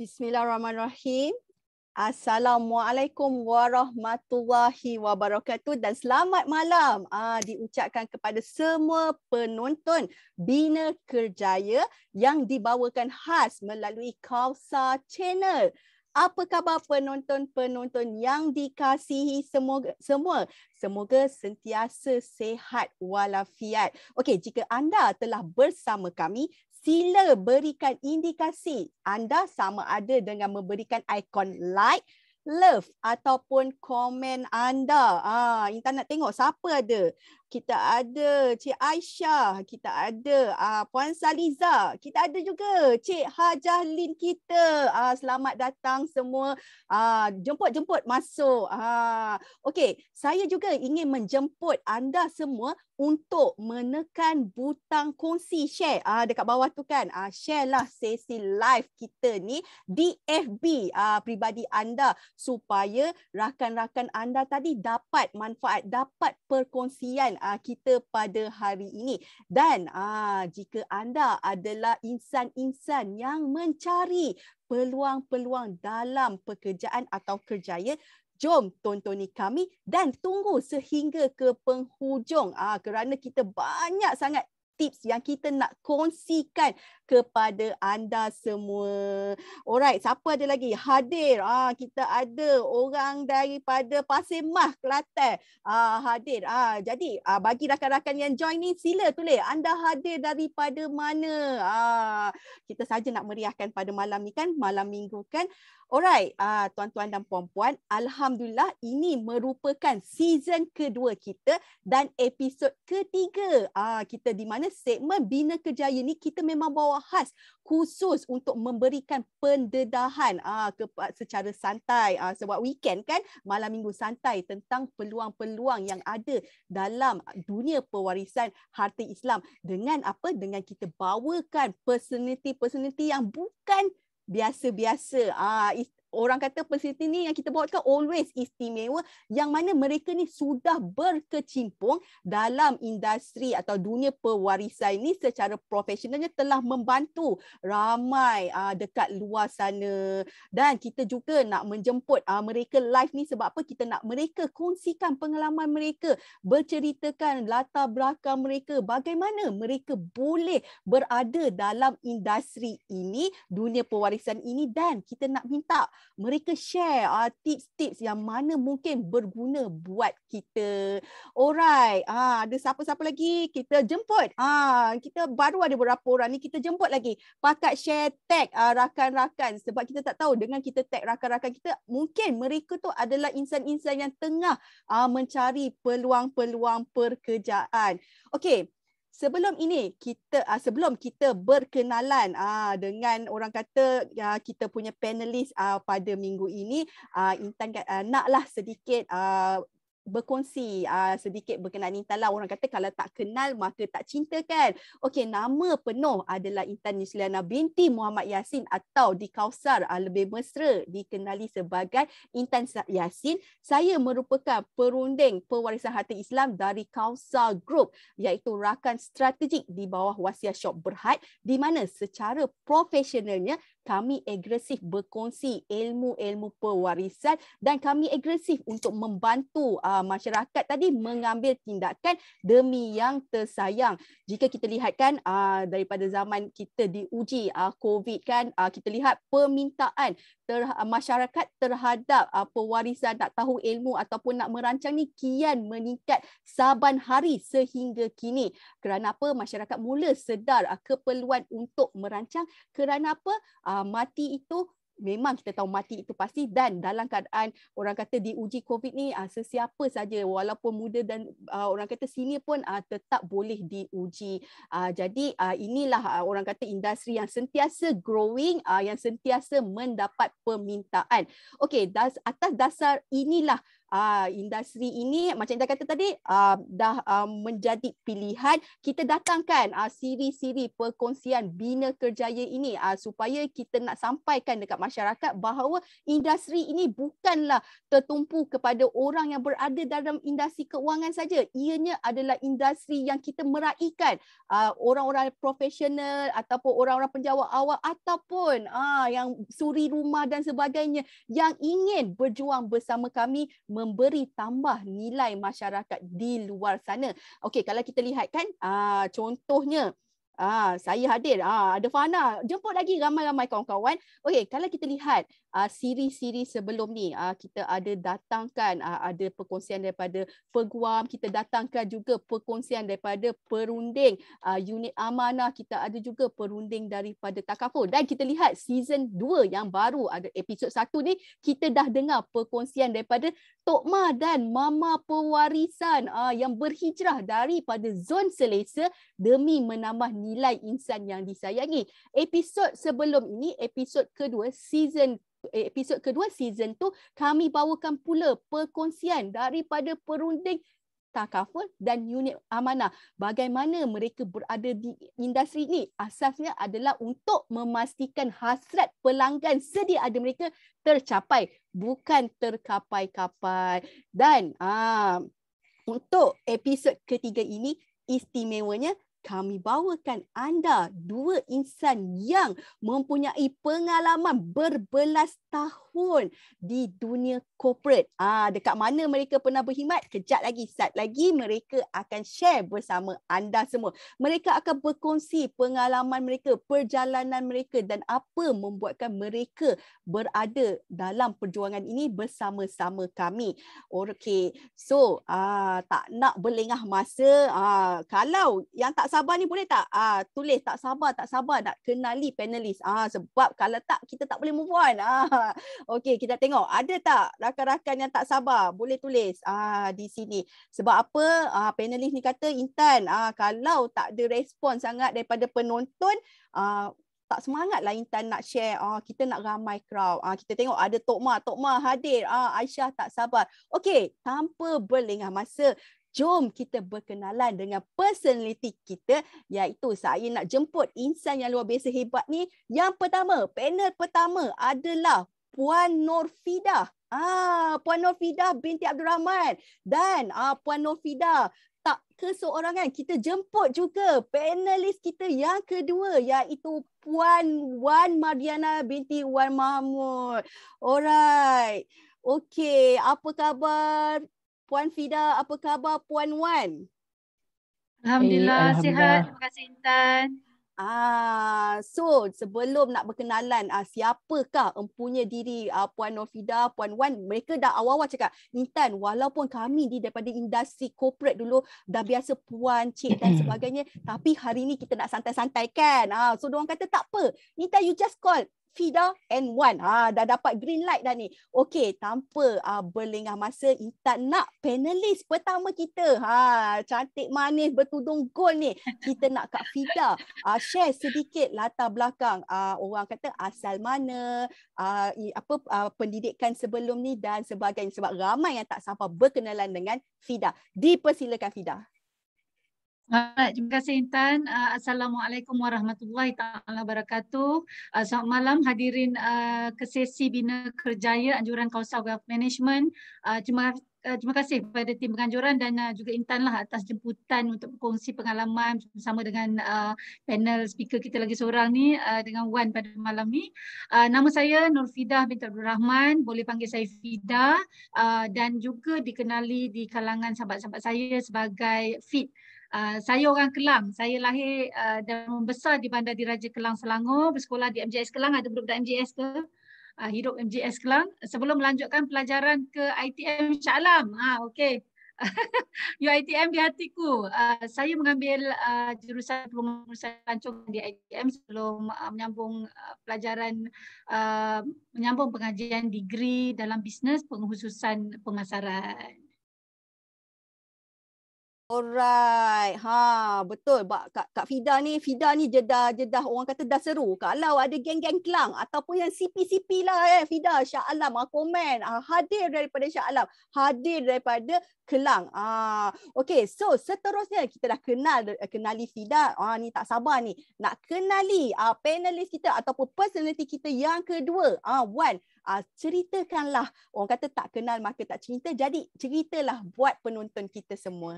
Bismillahirrahmanirrahim. Assalamualaikum warahmatullahi wabarakatuh dan selamat malam diucapkan kepada semua penonton Bina Kerjaya yang dibawakan khas melalui Kawsar Channel. Apa khabar penonton-penonton yang dikasihi semoga sentiasa sihat walafiat. Okey, jika anda telah bersama kami, sila berikan indikasi anda sama ada dengan memberikan ikon like, love ataupun komen anda. Intan nak tengok siapa ada. Kita ada Cik Aisyah, kita ada Puan Saliza, kita ada juga Cik Hajahlin kita. Selamat datang semua. Jemput masuk. Okey, saya juga ingin menjemput anda semua untuk menekan butang kongsi share dekat bawah tu kan. Share lah sesi live kita ni di FB pribadi anda supaya rakan-rakan anda tadi dapat manfaat, dapat perkongsian kita pada hari ini. Dan jika anda adalah insan-insan yang mencari peluang-peluang dalam pekerjaan atau kerjaya, jom tontoni kami dan tunggu sehingga ke penghujung kerana kita banyak sangat tips yang kita nak kongsikan kepada anda semua. Alright, siapa ada lagi hadir? Kita ada orang daripada Pasir Mas, Kelantan hadir. Jadi bagi rakan-rakan yang join ni, sila tulis anda hadir daripada mana. Kita saja nak meriahkan pada malam ni kan, malam minggu kan. Alright, tuan-tuan dan puan-puan, alhamdulillah ini merupakan season kedua kita dan episod ketiga. Kita di mana segmen Bina Kerjaya ni kita memang bawa khas khusus untuk memberikan pendedahan secara santai sebab weekend kan, malam minggu santai tentang peluang-peluang yang ada dalam dunia pewarisan harta Islam dengan apa? Dengan kita bawakan personality yang bukan biasa-biasa. Orang kata personality ni yang kita bawakan always istimewa, yang mana mereka ni sudah berkecimpung dalam industri atau dunia pewarisan ni secara profesionalnya, telah membantu ramai dekat luar sana. Dan kita juga nak menjemput mereka live ni sebab apa? Kita nak mereka kongsikan pengalaman mereka, berceritakan latar belakang mereka, bagaimana mereka boleh berada dalam industri ini, dunia pewarisan ini, dan kita nak minta mereka share tips-tips yang mana mungkin berguna buat kita. Alright, ada siapa-siapa lagi kita jemput? Kita baru ada beberapa orang ni, kita jemput lagi. Pakat share, tag rakan-rakan sebab kita tak tahu dengan kita tag rakan-rakan kita, mungkin mereka tu adalah insan-insan yang tengah mencari peluang-peluang pekerjaan. Okey. Sebelum kita berkenalan dengan orang kata kita punya panelis pada minggu ini, Intan naklah sedikit berkongsi sedikit berkenaan Intan lah. Orang kata kalau tak kenal maka tak cinta kan. Okey, nama penuh adalah Intan Yusliana binti Muhammad Yassin atau di Kawsar lebih mesra dikenali sebagai Intan Yassin. Saya merupakan perunding pewarisan harta Islam dari Kawsar Group, iaitu rakan strategik di bawah Wasiat Shop Berhad, di mana secara profesionalnya kami agresif berkongsi ilmu-ilmu pewarisan dan kami agresif untuk membantu masyarakat tadi mengambil tindakan demi yang tersayang. Jika kita lihat kan daripada zaman kita diuji COVID kan, kita lihat permintaan masyarakat terhadap pewarisan, nak tahu ilmu ataupun nak merancang ni kian meningkat saban hari sehingga kini. Kerana apa? Masyarakat mula sedar keperluan untuk merancang. Kerana apa? Mati itu memang kita tahu mati itu pasti, dan dalam keadaan orang kata diuji COVID ni sesiapa saja walaupun muda dan orang kata senior pun tetap boleh diuji. Jadi inilah orang kata industri yang sentiasa growing, yang sentiasa mendapat permintaan. Okey, atas dasar inilah industri ini macam Intan kata tadi dah menjadi pilihan. Kita datangkan siri-siri perkongsian Bina Kerjaya ini supaya kita nak sampaikan dekat masyarakat bahawa industri ini bukanlah tertumpu kepada orang yang berada dalam industri keuangan saja. Ianya adalah industri yang kita meraihkan orang-orang profesional ataupun orang-orang penjawat awam ataupun yang suri rumah dan sebagainya yang ingin berjuang bersama kami memberi tambah nilai masyarakat di luar sana. Okey, kalau kita lihat kan contohnya saya hadir, ada Fana, jemput lagi ramai-ramai kawan-kawan. Okey, kalau kita lihat siri-siri sebelum ni, kita ada datangkan ada perkongsian daripada peguam, kita datangkan juga perkongsian daripada perunding unit amanah, kita ada juga perunding daripada takaful. Dan kita lihat season 2 yang baru, ada episod 1 ni, kita dah dengar perkongsian daripada Tok Ma dan Mama Pewarisan yang berhijrah daripada zon selesa demi menambah nilai insan yang disayangi. Episod sebelum ini, episod kedua season 2 kami bawakan pula perkongsian daripada perunding takaful dan unit amanah. Bagaimana mereka berada di industri ini asasnya adalah untuk memastikan hasrat pelanggan sedia ada mereka tercapai, bukan terkapai-kapai. Dan untuk episod ketiga ini, istimewanya kami bawakan anda dua insan yang mempunyai pengalaman berbelas tahun di dunia corporate. Dekat mana mereka pernah berkhidmat? Kejap lagi, start lagi mereka akan share bersama anda semua. Mereka akan berkongsi pengalaman mereka, perjalanan mereka dan apa membuatkan mereka berada dalam perjuangan ini bersama-sama kami. Okey, so tak nak berlengah masa. Kalau yang tak sabar ni boleh tak tulis tak sabar nak kenali panelis. Sebab kalau tak kita tak boleh move on. Okey, kita tengok ada tak rakan-rakan yang tak sabar, boleh tulis di sini. Sebab apa? Panelis ni kata, Intan, kalau tak ada respon sangat daripada penonton, tak semangatlah Intan nak share. Kita nak ramai crowd. Kita tengok ada Tok Ma hadir. Aisyah tak sabar. Okey, tanpa berlengah masa, jom kita berkenalan dengan personality kita, iaitu saya nak jemput insan yang luar biasa hebat ni. Yang pertama, panel pertama adalah Puan Nurfidah. Puan Nurfidah binti Abdul Rahman. Dan Puan Nurfidah tak keseorangan, kita jemput juga panelis kita yang kedua, iaitu Puan Wan Mardiana binti Wan Mahmud. Alright. Okey, apa khabar Puan Fida, apa khabar Puan Wan? Alhamdulillah, sihat. Terima kasih Intan. So sebelum nak berkenalan siapakah empunya diri Puan Nurfidah, Puan Wan, mereka dah awal-awal cakap, Intan, walaupun kami daripada industri corporate dulu dah biasa puan, cik dan sebagainya, tapi hari ni kita nak santai-santai kan. So diorang kata tak apa, Intan you just call Fida and Wan. Dah dapat green light dah ni. Okey, tanpa berlengah masa, Intan nak panelis pertama kita. Cantik manis bertudung gold ni. Kita nak Kak Fida share sedikit latar belakang. Orang kata asal mana, pendidikan sebelum ni dan sebagainya. Sebab ramai yang tak sabar berkenalan dengan Fida. Dipersilakan Fida. Terima kasih Intan. Assalamualaikum warahmatullahi wabarakatuh. Selamat malam hadirin ke sesi Bina Kerjaya Anjuran Kawasan Wealth Management. Terima kasih kepada tim penganjuran dan juga Intan lah atas jemputan untuk berkongsi pengalaman bersama dengan panel speaker kita lagi seorang ni dengan Wan pada malam ni. Nama saya Nurfidah binti Abdul Rahman, boleh panggil saya Fida, dan juga dikenali di kalangan sahabat-sahabat saya sebagai Fit. Saya orang Kelang. Saya lahir dan membesar di Bandar Diraja Kelang, Selangor, bersekolah di MJS Kelang. Ada budak-budak MJS ke? Hidup MJS Kelang. Sebelum melanjutkan pelajaran ke ITM Shah Alam. Okey. UiTM di hatiku. Saya mengambil jurusan pelancong di ITM sebelum menyambung pelajaran, menyambung pengajian degree dalam bisnes pengkhususan pemasaran. Alright. Betul. Kak Fida ni jedah orang kata dah seru. Kalau ada geng-geng Kelang ataupun yang CP-CP lah Fida, Shah Alam komen. Hadir daripada Shah Alam, hadir daripada Kelang. Okey, so seterusnya kita dah kenali Fida. Ni tak sabar ni nak kenali panelis kita ataupun personality kita yang kedua. Wan, ceritakanlah. Orang kata tak kenal maka tak cerita. Jadi ceritalah buat penonton kita semua.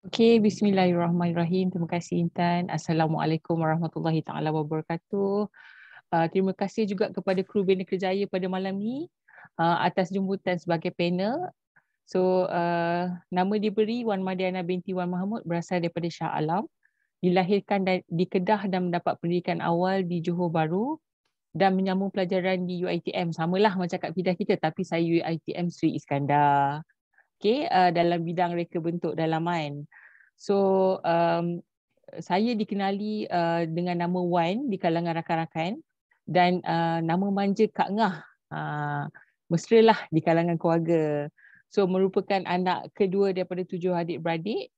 Okey, bismillahirrahmanirrahim. Terima kasih Intan. Assalamualaikum warahmatullahi taala wabarakatuh. Terima kasih juga kepada kru Bina Kerjaya pada malam ni atas jemputan sebagai panel. So, nama diberi Wan Madiana binti Wan Mahmud, berasal daripada Shah Alam. Dilahirkan di Kedah dan mendapat pendidikan awal di Johor Bahru dan menyambung pelajaran di UiTM. Samalah macam Kak Fidah kita, tapi saya UiTM Sri Iskandar. Dalam bidang reka bentuk dalaman. So saya dikenali dengan nama Wan di kalangan rakan-rakan dan nama manja Kak Ngah mesralah di kalangan keluarga. So merupakan anak kedua daripada 7 adik-beradik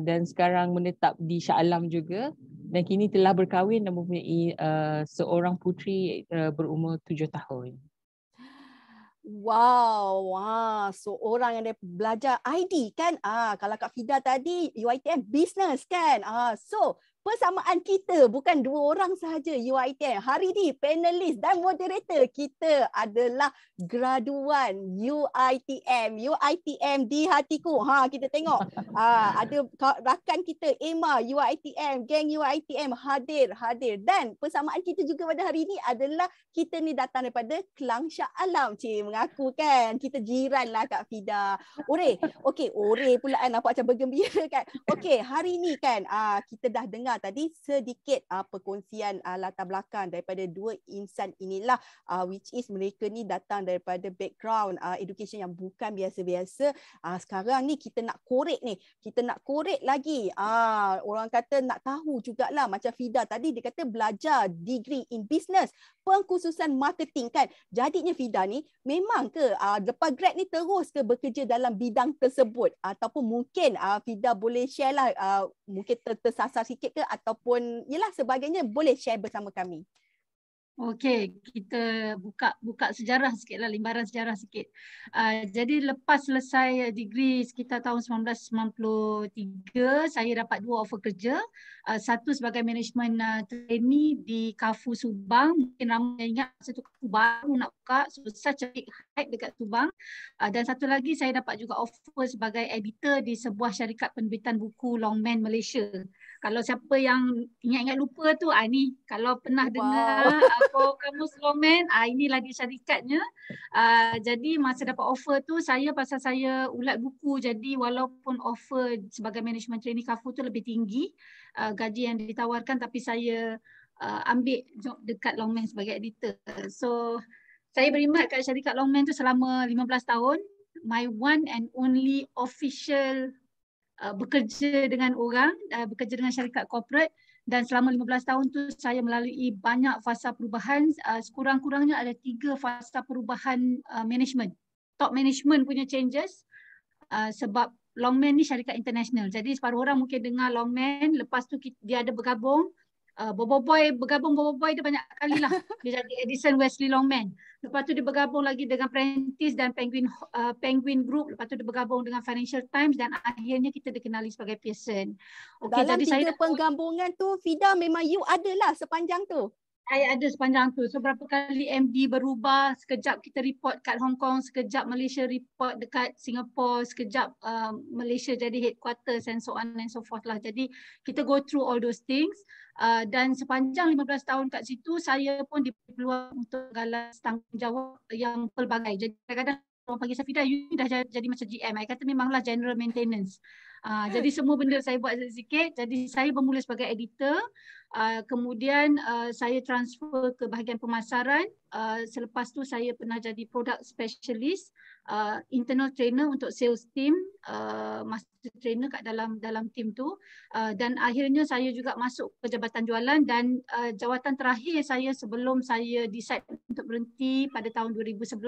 dan sekarang menetap di Shah Alam juga dan kini telah berkahwin dan mempunyai seorang puteri berumur 7 tahun. Wow, so orang yang dia belajar ID kan. Kalau Kak Fida tadi UiTM business kan. So persamaan kita bukan 2 orang sahaja UiTM. Hari ni panelis dan moderator kita adalah graduan UiTM. UiTM di hatiku. Kita tengok ada rakan kita Emma UiTM, geng UiTM hadir. Dan persamaan kita juga pada hari ni adalah kita ni datang daripada Kelang Shah Alam. Mengaku kan. Kita jiran lah Kak Fida. Ore pula nampak macam bergembira kan. Okey, hari ni kan kita dah dengar tadi sedikit perkongsian latar belakang daripada 2 insan inilah, which is mereka ni datang daripada background education yang bukan biasa-biasa. Sekarang ni kita nak korek lagi. Orang kata nak tahu jugalah macam Fida tadi dia kata belajar degree in business, pengkhususan marketing kan. Jadinya Fida ni memang ke lepas grad ni terus ke bekerja dalam bidang tersebut ataupun mungkin Fida boleh share lah mungkin tersasar sikit ke ataupun yalah sebagainya, boleh share bersama kami. Okey, kita buka sejarah sikitlah, limbaran sejarah sikit. Jadi lepas selesai degree sekitar tahun 1993, saya dapat 2 offer kerja. Satu sebagai management trainee di Carrefour Subang. Mungkin ramai ingat masa tu Carrefour baru nak buka, so such a big hype dekat Subang. Dan satu lagi saya dapat juga offer sebagai editor di sebuah syarikat penerbitan buku Longman Malaysia. Kalau siapa yang ingat-ingat lupa tu, ni kalau pernah dengar kamus Longman, inilah dia syarikatnya. Jadi masa dapat offer tu, pasal saya ulat buku, jadi walaupun offer sebagai management trainee Carrefour tu lebih tinggi gaji yang ditawarkan, tapi saya ambil job dekat Longman sebagai editor. So saya berkhidmat kat syarikat Longman tu selama 15 tahun. My one and only official bekerja dengan orang, bekerja dengan syarikat corporate, dan selama 15 tahun tu saya melalui banyak fasa perubahan. Sekurang-kurangnya ada 3 fasa perubahan management. Top management punya changes sebab Longman ni syarikat international. Jadi separuh orang mungkin dengar Longman, lepas tu dia ada bergabung. Boboiboy dia banyak kali lah. Dia jadi Edison Wesley Longman. Lepas tu dia bergabung lagi dengan Prentice dan Penguin Group. Lepas tu dia bergabung dengan Financial Times dan akhirnya kita dikenali sebagai Pearson. Okay, dalam jadi 3 penggabungan tu, Fida memang you adalah sepanjang tu. Saya ada sepanjang tu. So berapa kali MD berubah, sekejap kita report kat Hong Kong, sekejap Malaysia report dekat Singapore, sekejap Malaysia jadi headquarters and so on and so forth lah. Jadi kita go through all those things. Dan sepanjang 15 tahun kat situ, saya pun dipeluang untuk galas tanggungjawab yang pelbagai. Jadi kadang-kadang orang panggil saya, Fida, you dah jadi macam GM. Saya kata memanglah general maintenance. Jadi semua benda saya buat sikit. Jadi saya bermula sebagai editor. Kemudian saya transfer ke bahagian pemasaran. Selepas tu saya pernah jadi product specialist, internal trainer untuk sales team, master trainer kat dalam team tu. Dan akhirnya saya juga masuk ke jabatan jualan, dan jawatan terakhir saya sebelum saya decide untuk berhenti pada tahun 2011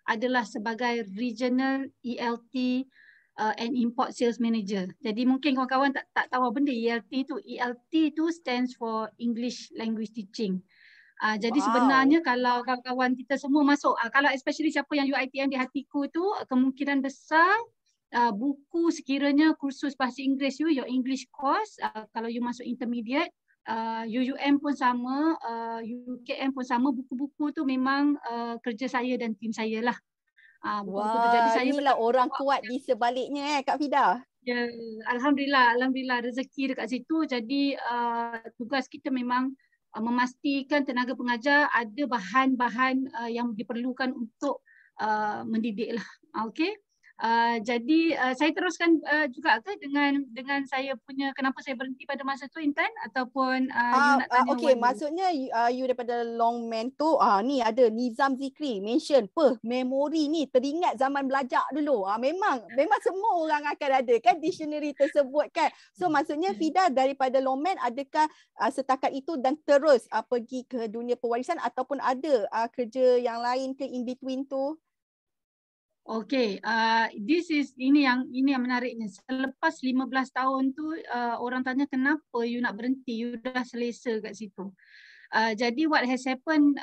adalah sebagai regional ELT and import sales manager. Jadi mungkin kawan-kawan tak tahu apa benda ELT tu. ELT tu stands for English Language Teaching. Jadi sebenarnya kalau kawan-kawan kita semua masuk, kalau especially siapa yang UiTM di hatiku tu, kemungkinan besar buku sekiranya kursus bahasa Inggeris your English course, kalau you masuk intermediate, UUM pun sama, UKM pun sama, buku-buku tu memang kerja saya dan tim saya lah. Buku-buku tu. Jadi saya inilah orang kuat di sebaliknya Kak Fida. Ya, Alhamdulillah rezeki dekat situ. Jadi tugas kita memang memastikan tenaga pengajar ada bahan-bahan yang diperlukan untuk mendidik lah. Okey. Jadi saya teruskan juga ke dengan saya punya kenapa saya berhenti pada masa tu, Intan, ataupun you nak tanya okey, maksudnya you daripada Longman tu ni ada Nizam Zikri mention memori ni teringat zaman belajar dulu. Memang semua orang akan ada kan dictionary tersebut kan. So maksudnya Fida daripada Longman adakah setakat itu dan terus pergi ke dunia pewarisan ataupun ada kerja yang lain ke in between tu? Okay, ini yang menariknya. Selepas 15 tahun tu orang tanya kenapa you nak berhenti, you dah selesa kat situ. Jadi what has happened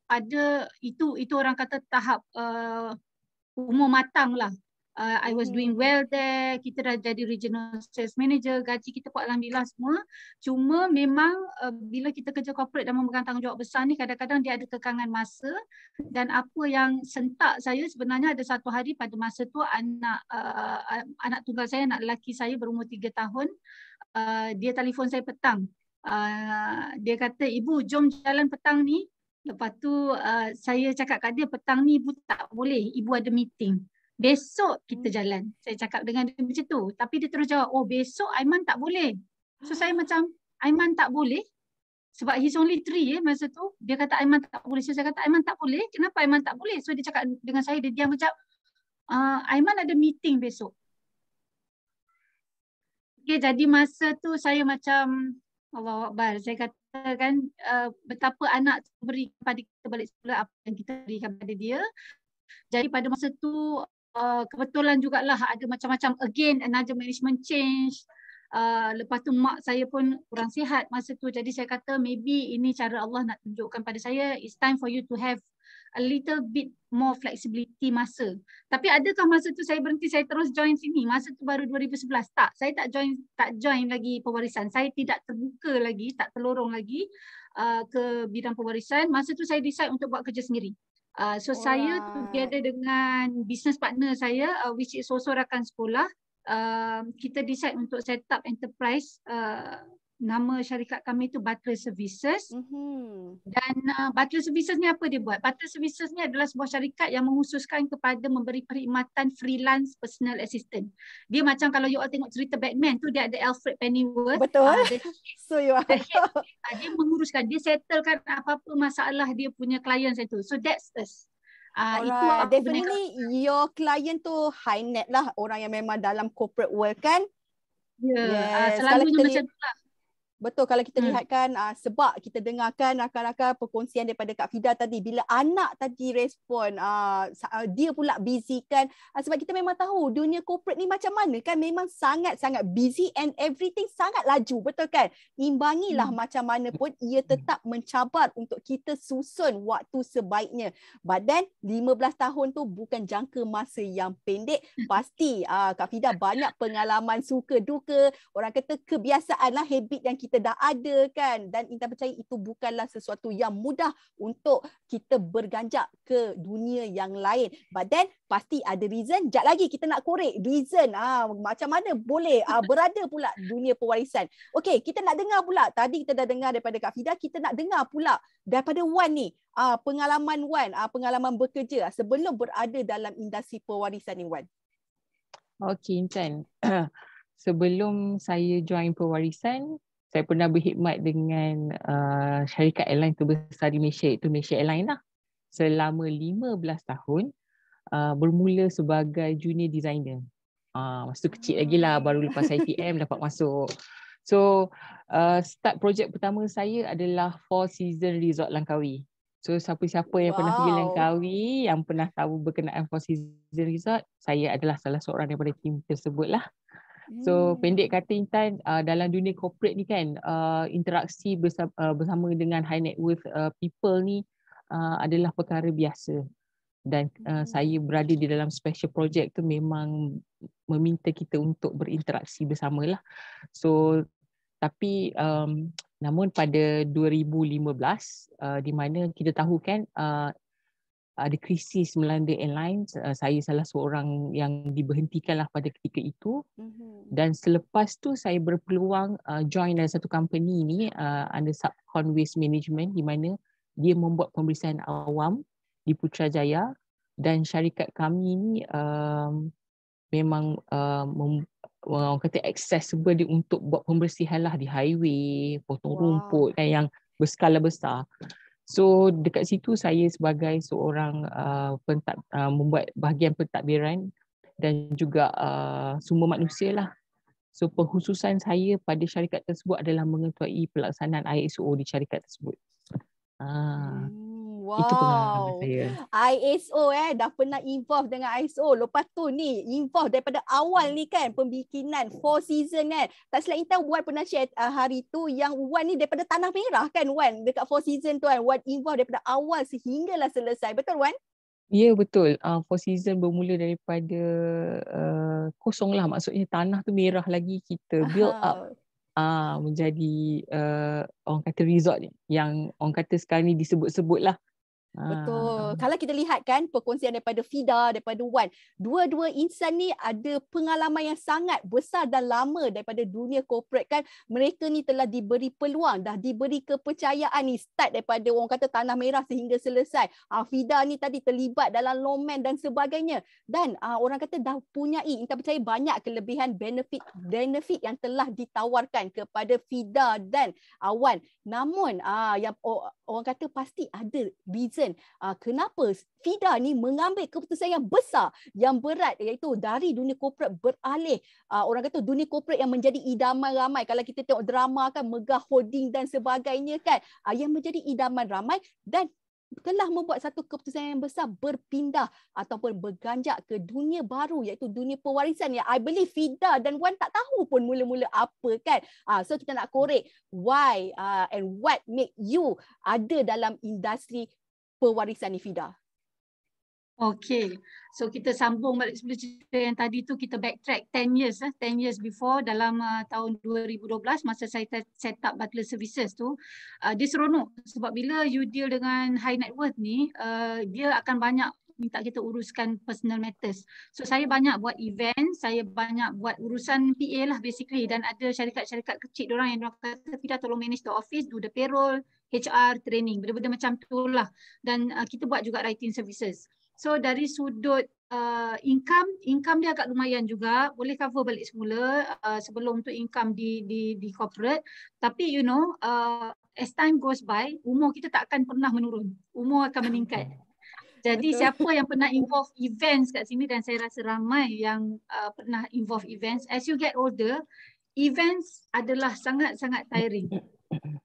ada itu orang kata tahap umur matang lah. I was doing well there, kita dah jadi regional sales manager, gaji kita pun alhamdulillah semua. Cuma memang bila kita kerja corporate dan memegang tanggungjawab besar ni, kadang-kadang dia ada kekangan masa. Dan apa yang sentak saya sebenarnya, ada satu hari pada masa tu anak tunggal saya, anak lelaki saya berumur 3 tahun, dia telefon saya petang. Dia kata, ibu jom jalan petang ni. Lepas tu saya cakap kat dia, petang ni ibu tak boleh, ibu ada meeting. Besok kita jalan. Saya cakap dengan dia macam tu. Tapi dia terus jawab, oh besok Aiman tak boleh. So saya macam, Aiman tak boleh? Sebab he's only 3 masa tu. Dia kata Aiman tak boleh. So saya kata Aiman tak boleh? Kenapa Aiman tak boleh? So dia cakap dengan saya, dia diam macam, Aiman ada meeting besok. Okay, jadi masa tu saya macam, Allahu Akbar. Saya katakan betapa anak beri kepada kita balik sekolah apa yang kita berikan kepada dia. Jadi pada masa tu kebetulan jugalah ada macam-macam again another management change. Lepas tu mak saya pun kurang sihat masa tu. Jadi saya kata maybe ini cara Allah nak tunjukkan pada saya, it's time for you to have a little bit more flexibility masa. Tapi adakah masa tu saya berhenti, saya terus join sini? Masa tu baru 2011. Tak, saya tak join lagi pewarisan. Saya tidak terbuka lagi, tak terlorong lagi ke bidang pewarisan. Masa tu saya decide untuk buat kerja sendiri. So saya together dengan business partner saya which is also rakan sekolah, kita decide untuk set up enterprise. Nama syarikat kami tu Butler Services. Dan Butler Services ni apa dia buat? Butler Services ni adalah sebuah syarikat yang menghususkan kepada memberi perkhidmatan freelance personal assistant. Dia macam kalau you all tengok cerita Batman tu, dia ada Alfred Pennyworth. Betul. So you are dia menguruskan, dia settlekan apa-apa masalah dia punya clients itu. So that's us. Itu definitely your client tu high net lah, orang yang memang dalam corporate world kan. Yes. Selalunya macam tu lah. Betul, kalau kita lihatkan sebab kita dengarkan rakan-rakan perkongsian daripada Kak Fida tadi, bila anak tadi respon dia pula busy kan, sebab kita memang tahu dunia corporate ni macam mana kan, memang sangat-sangat busy and everything sangat laju, betul kan? Imbangilah macam mana pun ia tetap mencabar untuk kita susun waktu sebaiknya. But then 15 tahun tu bukan jangka masa yang pendek. Pasti Kak Fida banyak pengalaman suka duka, orang kata kebiasaan lah, habit yang kita dah ada kan, dan Intan percaya itu bukanlah sesuatu yang mudah untuk kita berganjak ke dunia yang lain. But then pasti ada reason. Sekejap lagi kita nak korek reason macam mana boleh berada pula dunia pewarisan. Okey, kita nak dengar pula, tadi kita dah dengar daripada Kak Fida, kita nak dengar pula daripada Wan ni, pengalaman Wan, pengalaman bekerja sebelum berada dalam industri pewarisan ni, Wan. Okey, Intan. Sebelum saya join pewarisan, saya pernah berkhidmat dengan syarikat airline terbesar di Malaysia, iaitu Malaysia Airlines lah. Selama 15 tahun, bermula sebagai junior designer. Masa tu kecil lagi lah, baru lepas ITM dapat masuk. So, start projek pertama saya adalah Four Seasons Resort Langkawi. So siapa-siapa yang pernah pergi Wow. Langkawi, yang pernah tahu berkenaan Four Seasons Resort, saya adalah salah seorang daripada tim tersebut lah. So pendek kata Intan, dalam dunia corporate ni kan, interaksi bersama dengan high net worth people ni adalah perkara biasa. Dan saya berada di dalam special project tu memang meminta kita untuk berinteraksi bersamalah. So tapi namun pada 2015 di mana kita tahu kan ada krisis melanda airlines, saya salah seorang yang diberhentikanlah pada ketika itu. Dan selepas tu saya berpeluang join dalam satu company ni under Subcon Waste Management, di mana dia membuat pemeriksaan awam di Putrajaya, dan syarikat kami ni memang orang kata accessible untuk buat pembersihan lah di highway, potong rumput kan, yang berskala besar. So dekat situ saya sebagai seorang membuat bahagian pentadbiran dan juga sumber manusia lah. So pengkhususan saya pada syarikat tersebut adalah mengetuai pelaksanaan ISO di syarikat tersebut. Itu pengalaman saya. ISO dah pernah involve dengan ISO. Lepas tu ni involve daripada awal ni kan, pembikinan Four Seasons kan. Tak silap Intan, Wan pernah share hari tu yang Wan ni daripada Tanah Merah kan Wan, dekat Four Seasons tu kan. Wan involve daripada awal sehinggalah selesai. Betul Wan? Ya betul. Four Seasons bermula daripada kosong lah. Maksudnya tanah tu merah lagi, kita build up menjadi orang kata resort ni, yang orang kata sekarang ni disebut-sebut lah. Betul. Kalau kita lihat kan perkongsian daripada Fida, daripada Wan, dua-dua insan ni ada pengalaman yang sangat besar dan lama daripada dunia corporate kan. Mereka ni telah diberi peluang, dah diberi kepercayaan ni, start daripada orang kata Tanah Merah sehingga selesai. Fida ni tadi terlibat dalam lawman dan sebagainya. Dan orang kata dah punyai, Intan percaya banyak kelebihan benefit yang telah ditawarkan kepada Fida dan Wan. Namun yang orang kata pasti ada reason kenapa Fida ni mengambil keputusan yang besar, yang berat, iaitu dari dunia corporate beralih orang kata dunia corporate yang menjadi idaman ramai. Kalau kita tengok drama kan, megah holding dan sebagainya kan, yang menjadi idaman ramai, dan telah membuat satu keputusan yang besar berpindah ataupun berganjak ke dunia baru, iaitu dunia pewarisan, yang I believe Fida dan Wan tak tahu pun mula-mula apa kan. So kita nak korek why and what make you ada dalam industri pewarisan ni Fida. Okay, so kita sambung balik sebelum cerita yang tadi tu, kita backtrack 10 years before, dalam tahun 2012 masa saya set up Butler Services tu. Dia seronok sebab bila you deal dengan high net worth ni, dia akan banyak minta kita uruskan personal matters. So saya banyak buat event, saya banyak buat urusan PA lah basically, dan ada syarikat-syarikat kecil diorang yang diorang kata, Fida tolong manage the office, do the payroll, HR, training, benda-benda macam tu lah. Dan kita buat juga writing services. So dari sudut income dia agak lumayan juga, boleh cover balik semula sebelum tu income di corporate. Tapi you know, as time goes by, umur kita tak akan pernah menurun, umur akan meningkat. Jadi betul. Siapa yang pernah involve events kat sini, dan saya rasa ramai yang pernah involve events, as you get older, events adalah sangat-sangat tiring.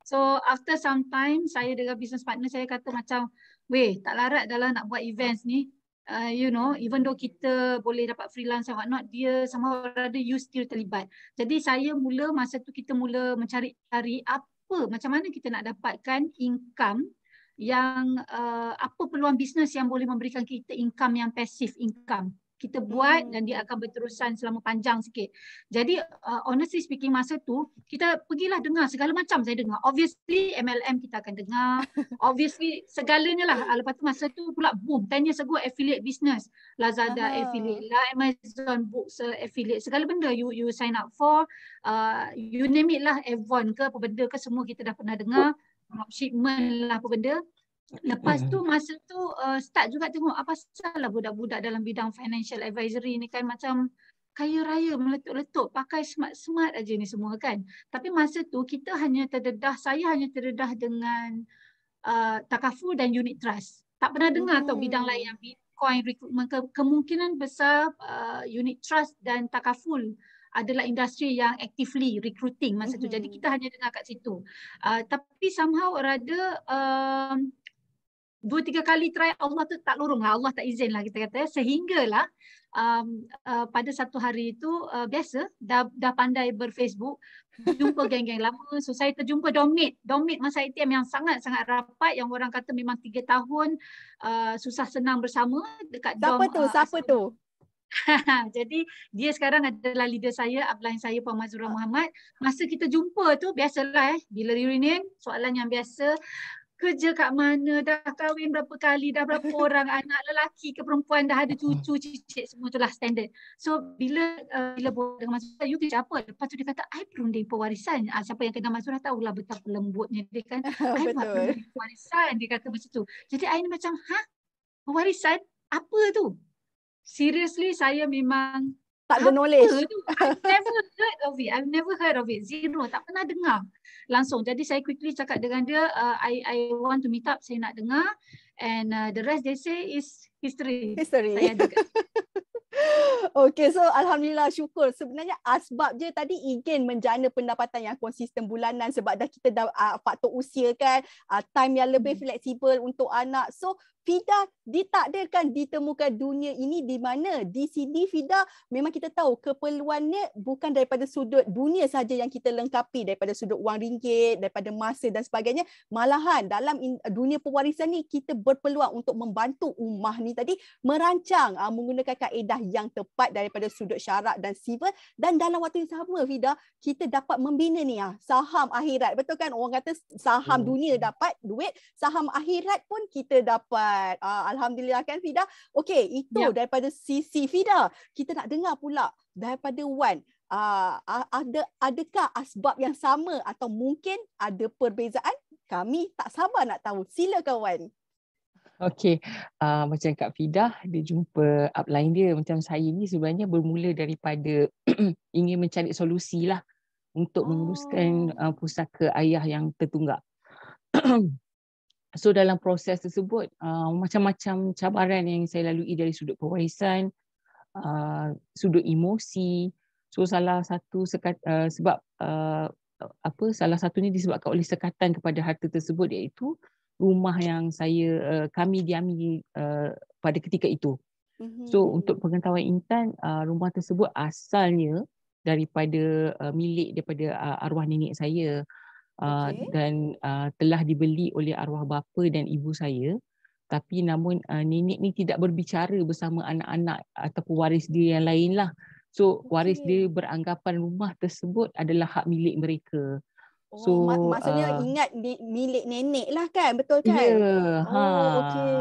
So after some time, saya dengan business partner saya kata macam, weh, tak larat dalam nak buat events ni. You know, even though kita boleh dapat freelance and whatnot, dia somehow rather you still terlibat. Jadi saya masa tu kita mula mencari-cari macam mana kita nak dapatkan income yang apa peluang bisnes yang boleh memberikan kita income yang passive income. Kita buat dan dia akan berterusan selama panjang sikit. Jadi honestly speaking, masa tu kita pergilah dengar segala macam. Saya dengar obviously MLM kita akan dengar, obviously segalanya lah. Lepas tu masa tu pula boom, 10 years ago affiliate business, Lazada affiliate lah, Amazon Books affiliate, segala benda you sign up for, you name it lah, Avon ke apa benda ke, semua kita dah pernah dengar, dropshipment lah apa benda. Lepas tu masa tu start juga tengok apa salah budak-budak dalam bidang financial advisory ni kan, macam kaya raya meletup-letup, pakai smart-smart aja ni semua kan. Tapi masa tu kita saya hanya terdedah dengan takaful dan unit trust. Tak pernah dengar tau bidang lain yang Bitcoin, recruitment. Kemungkinan besar unit trust dan takaful adalah industri yang actively recruiting masa tu. Jadi kita hanya dengar kat situ. Tapi somehow rather 2-3 kali try Allah tu tak lorong lah, Allah tak izin lah kita kata, sehinggalah pada satu hari itu biasa dah pandai berFacebook, jumpa geng-geng lama. So saya terjumpa Domit masa ATM yang sangat-sangat rapat, yang orang kata memang 3 tahun susah senang bersama dekat Siapa dom tu? Siapa tu? jadi dia sekarang adalah leader saya, upline saya Puan Mazura Muhammad. Masa kita jumpa tu biasalah bila reunion, soalan yang biasa, kerja kat mana, dah kahwin berapa kali, dah berapa orang, anak lelaki ke perempuan, dah ada cucu, cicit, semua itulah standard. So bila buat dengan Mazura, you kerja apa? Lepas tu dia kata, I perunding pewarisan. Siapa yang kenal Mazura tahulah betapa lembutnya dia kan. I buat Betul. perunding pewarisan, dia kata macam tu. Jadi I ni macam, pewarisan? Apa tu? Seriously, saya memang Tak ada apa knowledge. tu? I've never heard of it. I've never heard of it. Zero. Tak pernah dengar langsung. Jadi saya quickly cakap dengan dia, I want to meet up. Saya nak dengar. And the rest they say is history. History. Saya ada kat Okey, so alhamdulillah, syukur. Sebenarnya asbab je tadi ingin menjana pendapatan yang konsisten bulanan sebab kita dah faktor usia kan, time yang lebih fleksibel untuk anak. So Fida ditakdirkan ditemukan dunia ini di mana di sini Fida memang kita tahu keperluannya bukan daripada sudut dunia saja yang kita lengkapi, daripada sudut wang ringgit, daripada masa dan sebagainya. Malahan dalam dunia pewarisan ni kita berpeluang untuk membantu ummah ni tadi merancang menggunakan kaedah yang tepat daripada sudut syarak dan sivil, dan dalam waktu yang sama Fida kita dapat membina ni saham akhirat. Betul kan, orang kata saham dunia dapat duit, saham akhirat pun kita dapat. Alhamdulillah kan Fida. Okey, itu daripada sisi Fida. Kita nak dengar pula daripada Wan. Adakah asbab yang sama atau mungkin ada perbezaan? Kami tak sabar nak tahu. Silakan Wan. Okey, macam Kak Fidah, dia jumpa upline dia. Macam saya ni sebenarnya bermula daripada ingin mencari solusi lah untuk menguruskan pusaka ayah yang tertunggak. So dalam proses tersebut, macam-macam cabaran yang saya lalui dari sudut pewarisan, sudut emosi. So salah satu salah satunya disebabkan oleh sekatan kepada harta tersebut, iaitu rumah yang kami diami pada ketika itu. So untuk pengetahuan Intan, rumah tersebut asalnya daripada daripada arwah nenek saya. Dan telah dibeli oleh arwah bapa dan ibu saya, tapi namun nenek ni tidak berbicara bersama anak-anak ataupun waris dia yang lain lah. So waris dia beranggapan rumah tersebut adalah hak milik mereka. So maksudnya ingat milik nenek lah kan, betul kan? Ya. Okey.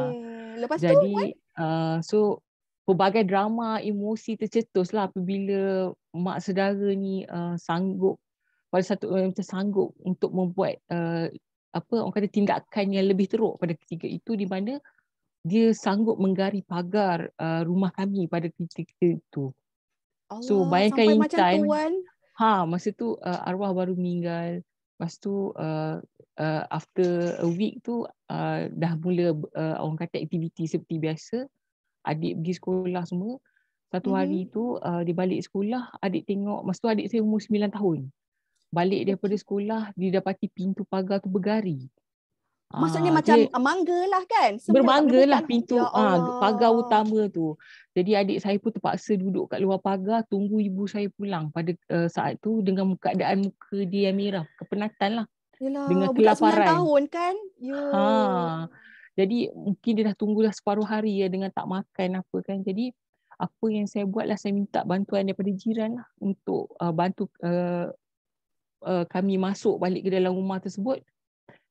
Lepas jadi, tu pelbagai drama emosi tercetus lah apabila mak saudara ni sanggup untuk membuat orang kata tindakan yang lebih teruk pada ketika itu, di mana dia sanggup menggari pagar rumah kami pada ketika itu. So bayangkan Intan, masa tu arwah baru meninggal. Lepas tu after a week tu dah mula orang kata aktiviti seperti biasa. Adik pergi sekolah semua. Satu hari tu dia balik sekolah, adik tengok, masa tu adik saya umur 9 tahun. Balik daripada sekolah, dia dapati pintu pagar tu bergari. Maksudnya macam mangga lah kan? Bermangga lah pintu pagar utama tu. Jadi adik saya pun terpaksa duduk kat luar pagar tunggu ibu saya pulang pada saat tu dengan keadaan muka dia yang merah, kepenatan lah. Yelah, dengan budak 9 kelaparan. tahun kan? Jadi mungkin dia dah tunggu dah separuh hari dengan tak makan apa kan. Jadi apa yang saya buat lah, saya minta bantuan daripada jiran lah untuk bantu kami masuk balik ke dalam rumah tersebut.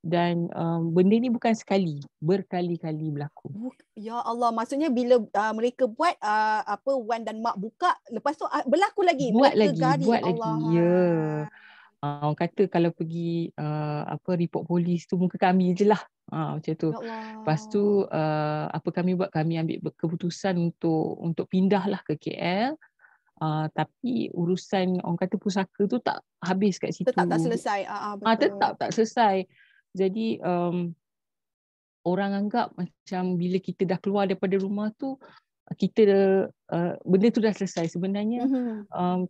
Dan benda ni bukan sekali, berkali-kali berlaku. Ya Allah, maksudnya bila mereka buat Wan dan Mak buka, lepas tu berlaku lagi. Buat mereka lagi. Ya. Orang kata kalau pergi report polis tu muka kami je lah. Macam tu. Ya Allah. Lepas tu apa kami buat, kami ambil keputusan untuk pindah lah ke KL. Tapi urusan orang kata pusaka tu tak habis kat situ. Tetap tak selesai. Betul. Tetap tak selesai. Jadi orang anggap macam bila kita dah keluar daripada rumah tu, kita benda tu dah selesai. Sebenarnya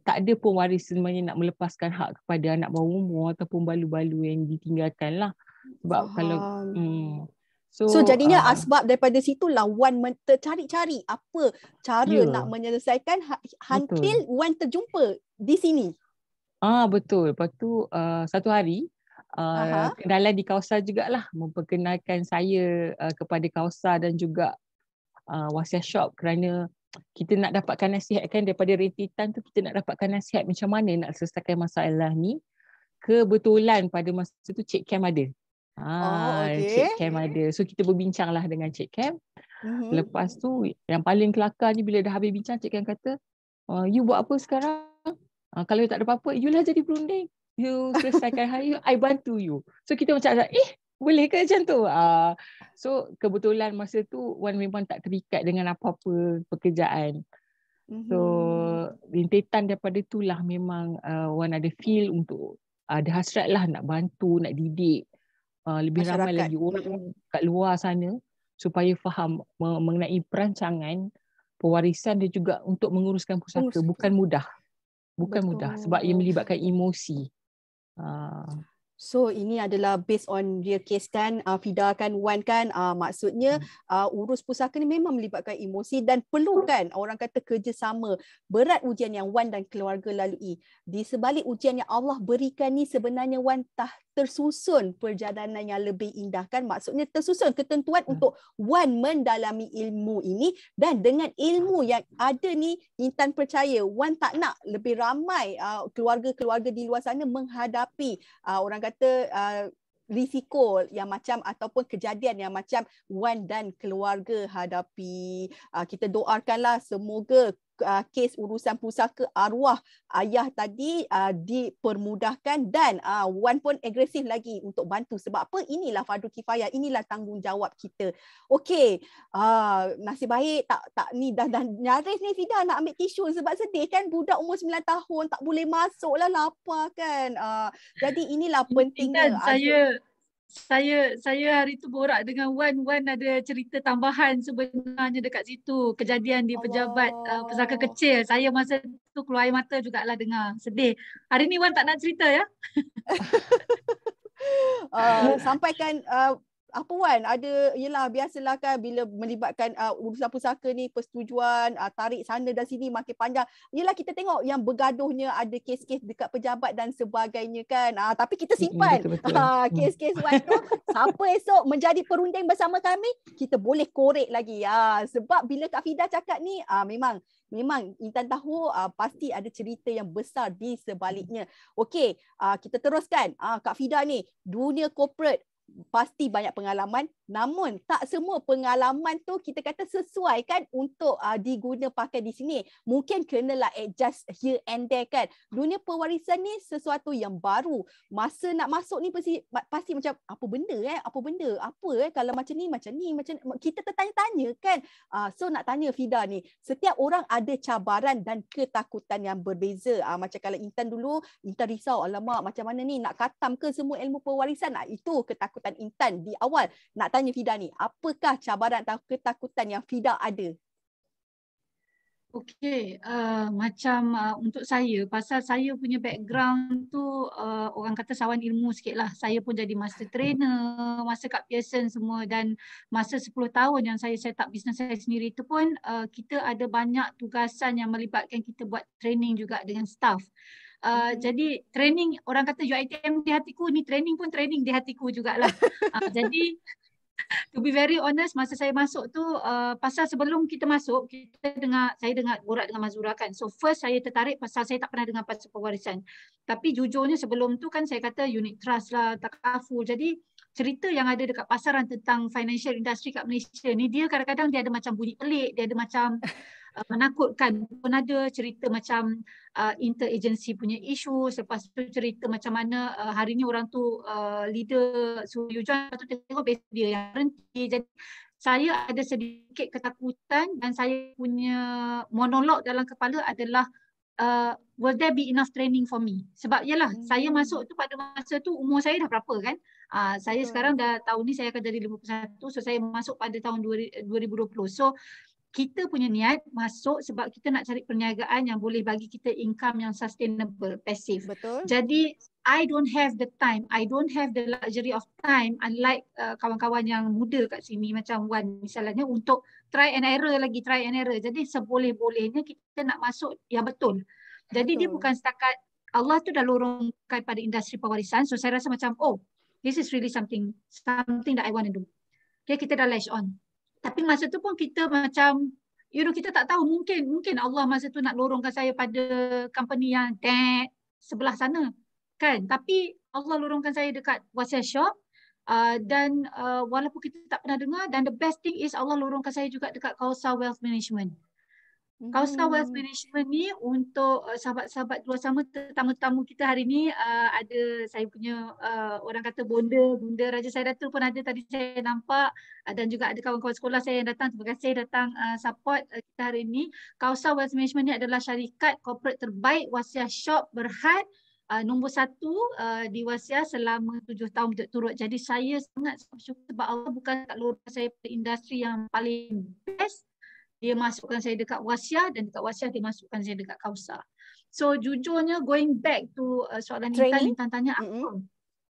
tak ada pun waris sebenarnya nak melepaskan hak kepada anak bawah umur ataupun balu-balu yang ditinggalkan lah. Sebab kalau So jadinya asbab daripada situlah Wan tercari-cari apa cara nak menyelesaikan until Wan terjumpa di sini. Betul. Lepas tu satu hari kenalan di Kausar jugalah memperkenalkan saya kepada Kausar dan juga Wasiah Shop, kerana kita nak dapatkan nasihat kan daripada rentetan tu, kita nak dapatkan nasihat macam mana nak selesaikan masalah ni. Kebetulan pada masa tu Cik Cam ada. Cik Cam ada. So kita berbincang lah dengan Cik Cam. Lepas tu yang paling kelakar ni bila dah habis bincang, Cik Cam kata, you buat apa sekarang? Kalau you tak ada apa-apa, you lah jadi berunding. You selesaikan hari, I bantu you. So kita macam boleh ke macam tu? So kebetulan masa tu Wan memang tak terikat dengan apa-apa pekerjaan. So rintitan daripada itulah memang Wan ada feel untuk ada hasrat lah nak bantu, nak didik lebih ramai lagi orang kat luar sana supaya faham mengenai perancangan pewarisan dan juga untuk menguruskan pusaka. Bukan mudah. Bukan mudah sebab ia melibatkan emosi. So ini adalah based on real case kan, Fida kan, Wan kan, maksudnya urus pusaka ni memang melibatkan emosi dan perlukan orang kata kerjasama. Berat ujian yang Wan dan keluarga lalui. Di sebalik ujian yang Allah berikan ni sebenarnya Wan tersusun perjalanan yang lebih indah kan, maksudnya tersusun ketentuan untuk Wan mendalami ilmu ini, dan dengan ilmu yang ada ni Intan percaya Wan tak nak lebih ramai keluarga-keluarga di luar sana menghadapi orang kata risiko yang macam ataupun kejadian yang macam Wan dan keluarga hadapi. Kita doakanlah semoga kes urusan pusaka arwah ayah tadi dipermudahkan dan Wan pun agresif lagi untuk bantu. Sebab apa? Inilah fardu kifayah, inilah tanggungjawab kita. Okey, nasib baik tak ni dah nyaris ni Fida nak ambil tisu sebab sedih kan, budak umur 9 tahun tak boleh masuk lah, lapar kan. Jadi inilah pentingnya. Saya hari tu borak dengan Wan ada cerita tambahan sebenarnya dekat situ, kejadian di pejabat pesaka kecil. Saya masa tu keluar air mata jugalah dengar, sedih. Hari ni Wan tak nak cerita ya? Sampaikan apa Wan, ada yelah biasalah kan bila melibatkan urusan pusaka ni, persetujuan tarik sana dan sini makin panjang. Yelah kita tengok yang bergaduhnya ada kes-kes dekat pejabat dan sebagainya kan. Tapi kita simpan kes-kes Wan tu. Siapa esok menjadi perunding bersama kami, kita boleh korek lagi. Sebab bila Kak Fida cakap ni memang Intan tahu pasti ada cerita yang besar di sebaliknya. Okey, kita teruskan. Kak Fida ni dunia corporate pasti banyak pengalaman, namun tak semua pengalaman tu kita kata sesuai kan untuk diguna pakai di sini. Mungkin kenalah adjust here and there kan. Dunia pewarisan ni sesuatu yang baru. Masa nak masuk ni pasti macam apa benda kalau macam ni kita tertanya-tanya kan. So nak tanya Fida ni, setiap orang ada cabaran dan ketakutan yang berbeza. Macam kalau Intan dulu, Intan risau, alamak macam mana ni nak khatam ke semua ilmu pewarisan. Itu ketakutan Intan di awal. Nak tanya Fida ni, apakah cabaran atau ketakutan yang Fida ada? Okey, macam untuk saya, pasal saya punya background tu orang kata sawan ilmu sikit lah. Saya pun jadi master trainer masa kat Pearson semua, dan masa 10 tahun yang saya set up bisnes saya sendiri tu pun kita ada banyak tugasan yang melibatkan kita buat training juga dengan staff. Jadi training, orang kata UiTM di hatiku, ni training pun training di hatiku jugalah. Jadi to be very honest, masa saya masuk tu pasal sebelum kita masuk, saya dengar borak dengan Mazura kan. So first saya tertarik pasal saya tak pernah dengar pasal pewarisan. Tapi jujurnya sebelum tu kan saya kata unit trust lah, takaful. Jadi cerita yang ada dekat pasaran tentang financial industry kat Malaysia ni, dia kadang-kadang dia ada macam bunyi pelik, dia ada macam menakutkan. Pun ada cerita macam interagency punya isu, lepas tu cerita macam mana hari ni orang tu leader suruh you join, lepas tu tengok dia yang berhenti. Jadi saya ada sedikit ketakutan dan saya punya monolog dalam kepala adalah will there be enough training for me? Sebab yalah saya masuk tu pada masa tu umur saya dah berapa kan? Saya sekarang dah tahun ni saya akan jadi 51, so saya masuk pada tahun 2020. So kita punya niat masuk sebab kita nak cari perniagaan yang boleh bagi kita income yang sustainable, passive. Betul. Jadi I don't have the time, I don't have the luxury of time, unlike kawan-kawan yang muda kat sini macam Wan misalnya, untuk try and error lagi, try and error. Jadi seboleh-bolehnya kita nak masuk yang betul. Jadi dia bukan setakat Allah tu dah lorongkan pada industri pewarisan, so saya rasa macam this is really something that I want to do. Okay, kita dah latch on. Tapi masa tu pun kita macam kita tak tahu, mungkin Allah masa tu nak lorongkan saya pada company yang sebelah sana. Kan, tapi Allah lorongkan saya dekat Wasiah Shop, dan walaupun kita tak pernah dengar, dan the best thing is Allah lorongkan saya juga dekat Kausa Wealth Management. Kausa Wealth Management ni untuk sahabat-sahabat luar sama, tetamu-tetamu kita hari ni, ada saya punya orang kata Bunda Raja Saidatul pun ada tadi saya nampak, dan juga ada kawan-kawan sekolah saya yang datang. Terima kasih datang support kita hari ni. Kausa Wealth Management ni adalah syarikat corporate terbaik Wasiah Shop Berhad, nombor 1 di Wasiah selama 7 tahun berturut-turut. Jadi saya sangat bersyukur sebab Allah bukan tak lorongkan saya pada industri yang paling best. Dia masukkan saya dekat Wasiah, dan dekat Wasiah dia masukkan saya dekat Kausa. So jujurnya, going back to soalan Intan tanya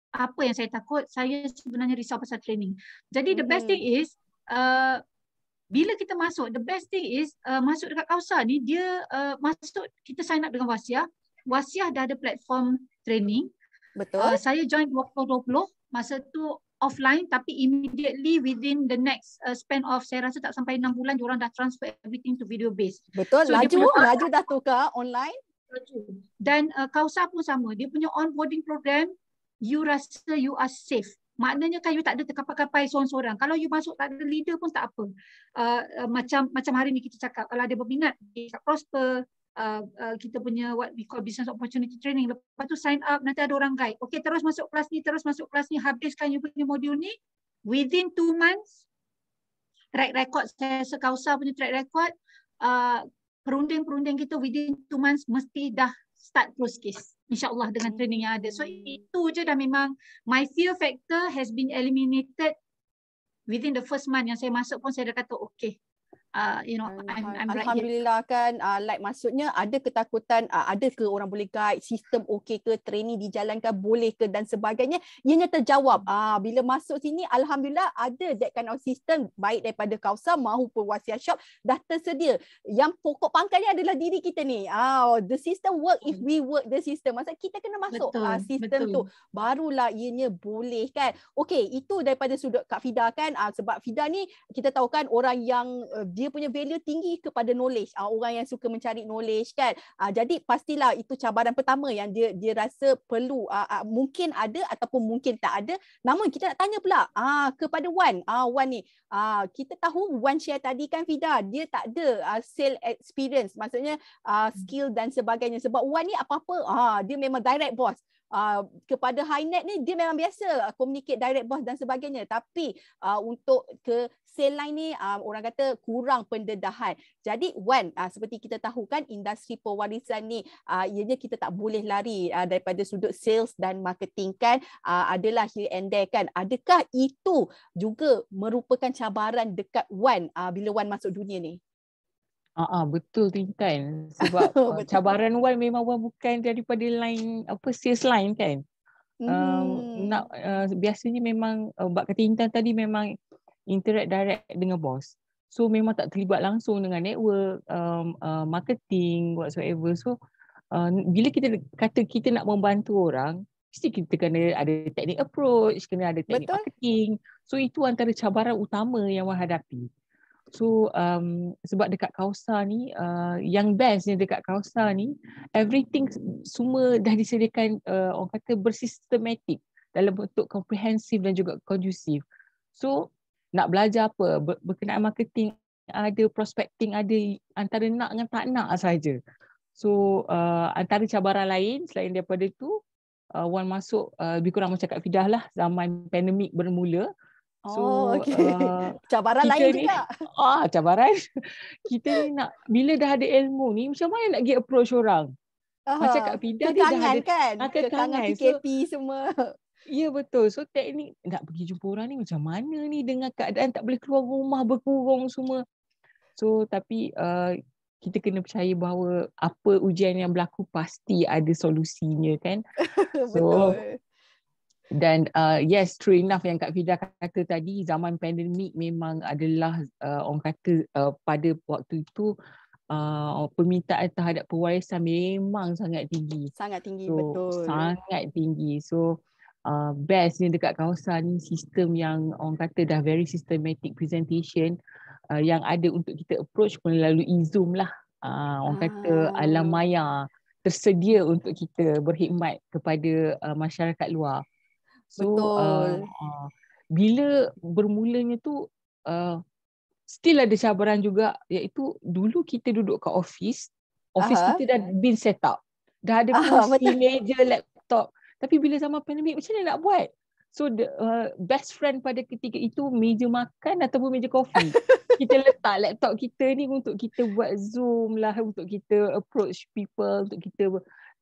apa yang saya takut, saya sebenarnya risau pasal training. Jadi the best thing is, bila kita masuk, the best thing is masuk dekat Kausa ni, dia masuk, kita sign up dengan Wasiah. Wasiah dah ada platform training. Betul. Saya join 2020, masa tu offline, tapi immediately within the next span of, saya rasa tak sampai 6 bulan, diorang dah transfer everything to video based. Betul, so laju dah tukar online. Dan Kausa pun sama, dia punya onboarding program, you rasa you are safe. Maknanya kan you tak ada terkapai-kapai seorang-seorang. Kalau you masuk tak ada leader pun tak apa. Macam hari ni kita cakap, kalau ada berminat di Prosper, kita punya what we call business opportunity training, lepas tu sign up, nanti ada orang guide, okay terus masuk kelas ni, habiskan you punya modul ni within 2 months. Track record saya Kausa punya track record, perunding kita within 2 months mesti dah start close case, insyaAllah, dengan training yang ada. So itu je dah memang my fear factor has been eliminated within the first month yang saya masuk pun. Saya dah kata okay, I'm Alhamdulillah kan, like maksudnya ada ketakutan, ada ke orang boleh guide, sistem okey ke, training dijalankan boleh ke dan sebagainya, ianya terjawab. Bila masuk sini Alhamdulillah ada that kind of system, baik daripada Kausa maupun Wasiah Shop dah tersedia. Yang pokok pangkalnya adalah diri kita ni. The system work if we work the system. Maksud kita kena masuk sistem tu, barulah ianya boleh kan. Okey, itu daripada sudut Kak Fida kan, sebab Fida ni kita tahu kan orang yang dia punya value tinggi kepada knowledge, orang yang suka mencari knowledge kan. Jadi pastilah itu cabaran pertama yang dia rasa perlu, mungkin ada ataupun mungkin tak ada. Namun kita nak tanya pula kepada Wan. Wan ni, kita tahu Wan share tadi kan Fida, dia tak ada sale experience, maksudnya skill dan sebagainya. Sebab Wan ni apa-apa, dia memang direct boss. Kepada Highnet ni dia memang biasa communicate direct boss dan sebagainya, tapi untuk ke sale line ni orang kata kurang pendedahan. Jadi Wan, seperti kita tahu kan industri pewarisan ni ianya kita tak boleh lari daripada sudut sales dan marketing kan, adalah here and there kan. Adakah itu juga merupakan cabaran dekat Wan bila Wan masuk dunia ni? Betul tu Intan, sebab cabaran Wan memang Wan bukan daripada line sales line kan. Biasanya memang bab kata Intan tadi memang interact direct dengan bos, so memang tak terlibat langsung dengan network, marketing whatsoever. So bila kita kata kita nak membantu orang, mesti kita kena ada teknik approach, kena ada teknik marketing. So itu antara cabaran utama yang Wan hadapi. So sebab dekat Kausa ni, yang bestnya dekat Kausa ni, everything semua dah disediakan, orang kata bersistematik dalam bentuk komprehensif dan juga kondusif. So nak belajar apa, berkenaan marketing ada, prospecting ada, antara nak dengan tak nak saja. So antara cabaran lain selain daripada itu, Wan masuk lebih kurang macam Kak Fidah lah, zaman pandemik bermula. So cabaran lain ni, juga. Cabaran kita ni nak, bila dah ada ilmu ni, macam mana nak pergi approach orang? Macam Kak Fidah dia dah ada kan? Kekangan PKP semua. Ya betul. So teknik nak pergi jumpa orang ni macam mana ni dengan keadaan tak boleh keluar rumah, berkurung semua. So tapi kita kena percaya bahawa apa ujian yang berlaku pasti ada solusinya kan. So, Betul. dan yes, true enough yang Kak Fida kata tadi, zaman pandemik memang adalah orang kata pada waktu itu permintaan terhadap pewarisan memang sangat tinggi. Sangat tinggi, So, betul. sangat tinggi. So, bestnya dekat kawasan ni sistem yang orang kata dah very systematic presentation yang ada untuk kita approach melalui Zoom lah. Orang kata alam maya tersedia untuk kita berkhidmat kepada masyarakat luar. So Betul. bila bermulanya tu still ada cabaran juga, iaitu dulu kita duduk kat office kita dah been set up. Dah ada kursi, meja, laptop. Tapi bila zaman pandemik macam mana nak buat? So the best friend pada ketika itu meja makan ataupun meja kopi. Kita letak laptop kita ni untuk kita buat Zoom lah, untuk kita approach people, untuk kita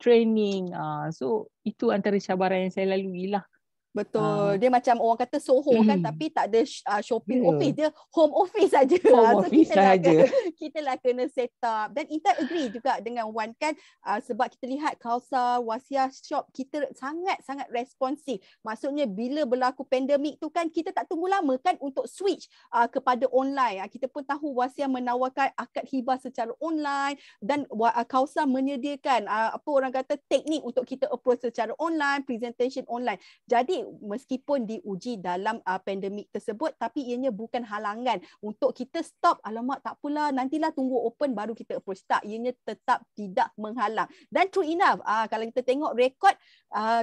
training. So itu antara cabaran yang saya lalui lah. Betul. Dia macam orang kata Soho kan, tapi tak ada shopping office, dia home office saja. Home office saja. Kita lah kena set up. Dan Intan agree juga dengan Wan kan, sebab kita lihat Kausar, Wasiah Shop kita sangat-sangat responsif. Maksudnya bila berlaku pandemik tu kan, kita tak tunggu lama kan untuk switch kepada online. Kita pun tahu Wasiah menawarkan akad hibah secara online dan Kausar menyediakan apa orang kata teknik untuk kita approach secara online, presentation online. Jadi meskipun diuji dalam pandemik tersebut, tapi ianya bukan halangan untuk kita stop, alamak tak apalah, nantilah tunggu open baru kita approach. Tak, ianya tetap tidak menghalang. Dan true enough, kalau kita tengok rekod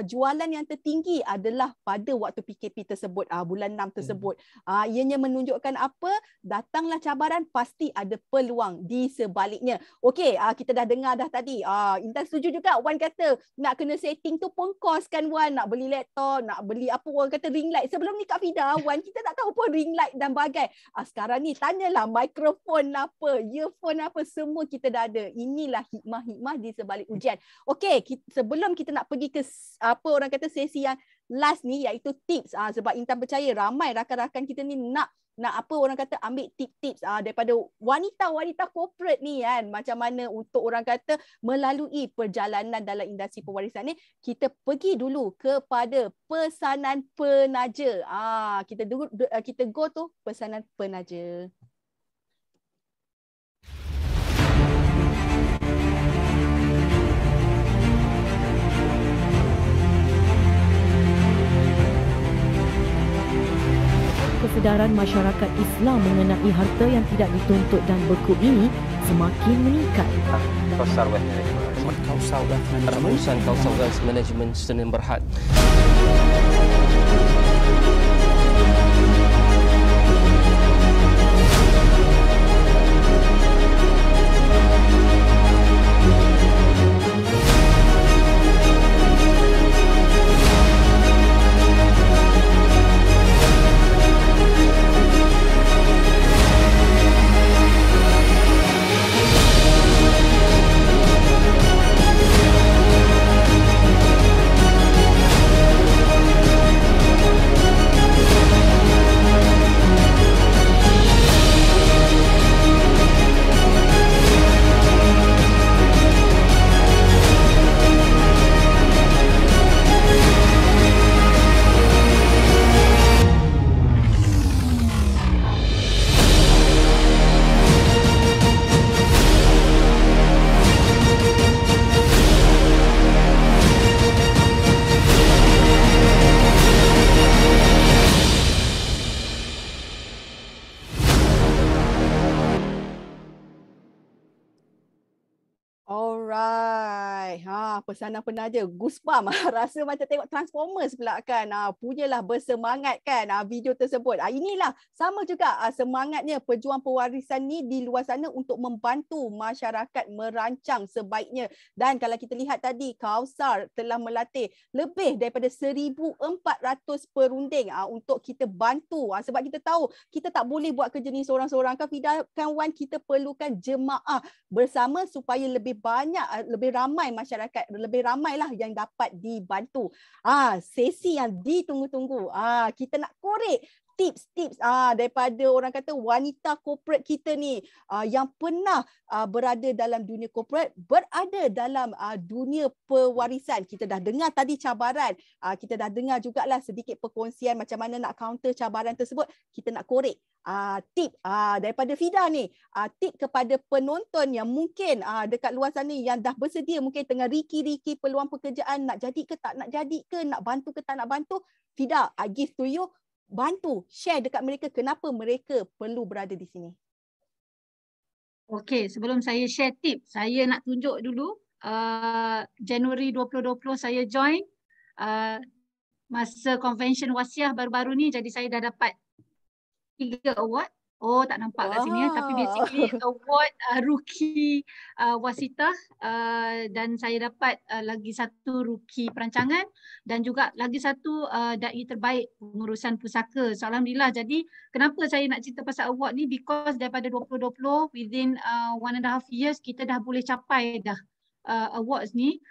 jualan yang tertinggi adalah pada waktu PKP tersebut, bulan 6 tersebut. Ianya menunjukkan apa? Datanglah cabaran, pasti ada peluang di sebaliknya. Okey, kita dah dengar dah tadi. Intan setuju juga, Wan kata nak kena setting tu pun kos kan Wan, nak beli laptop, nak beli apa orang kata ring light. Sebelum ni Kak Fida, Wan, kita tak tahu pun ring light dan bagai. Sekarang ni tanyalah mikrofon apa, earphone apa, semua kita dah ada. Inilah hikmah-hikmah di sebalik ujian. Okey, sebelum kita nak pergi ke apa orang kata sesi yang last ni, iaitu tips. Sebab Intan percaya ramai rakan-rakan kita ni nak apa orang kata ambil tips-tips daripada wanita-wanita corporate ni kan, macam mana untuk orang kata melalui perjalanan dalam industri pewarisan ni. Kita pergi dulu kepada pesanan penaja. Kita go tu pesanan penaja. Kesedaran masyarakat Islam mengenai harta yang tidak dituntut dan beku ini semakin meningkat. Kausar Wealth Management. Kausar Wealth Management. Perusahaan Kausar Wealth Management Senin Berhad. Alright. Pesanan penaja. Goosebump. Rasa macam tengok Transformers pula kan. Punyalah bersemangat kan video tersebut. Inilah sama juga semangatnya pejuang pewarisan ni di luar sana untuk membantu masyarakat merancang sebaiknya. Dan kalau kita lihat tadi, Kausar telah melatih lebih daripada 1,400 perunding untuk kita bantu. Sebab kita tahu kita tak boleh buat kerja ni seorang-seorang. Kan Fida, kan Wan, kita perlukan jemaah bersama supaya lebih banyak, lebih ramai masyarakat, lebih ramailah yang dapat dibantu. Sesi yang ditunggu-tunggu. Kita nak korek tips-tips daripada orang kata wanita corporate kita ni yang pernah berada dalam dunia corporate, berada dalam dunia pewarisan. Kita dah dengar tadi cabaran, kita dah dengar jugalah sedikit perkongsian macam mana nak counter cabaran tersebut. Kita nak korek tip daripada Fida ni, tip kepada penonton yang mungkin dekat luar sana yang dah bersedia, mungkin tengah riki-riki peluang pekerjaan, nak jadi ke tak nak jadi ke, nak bantu ke tak nak bantu. Fida, I give to you. Bantu share dekat mereka kenapa mereka perlu berada di sini. Okey, sebelum saya share tip, saya nak tunjuk dulu Januari 2020 saya join masa convention wasiah baru-baru ni, jadi saya dah dapat 3 award. Oh, tak nampak kat sini tapi basically award rookie wasitah, dan saya dapat lagi satu rookie perancangan dan juga lagi satu dai terbaik pengurusan pusaka. So alhamdulillah. Jadi kenapa saya nak cerita pasal award ni, because daripada 2020 within 1.5 years kita dah boleh capai dah awards ni.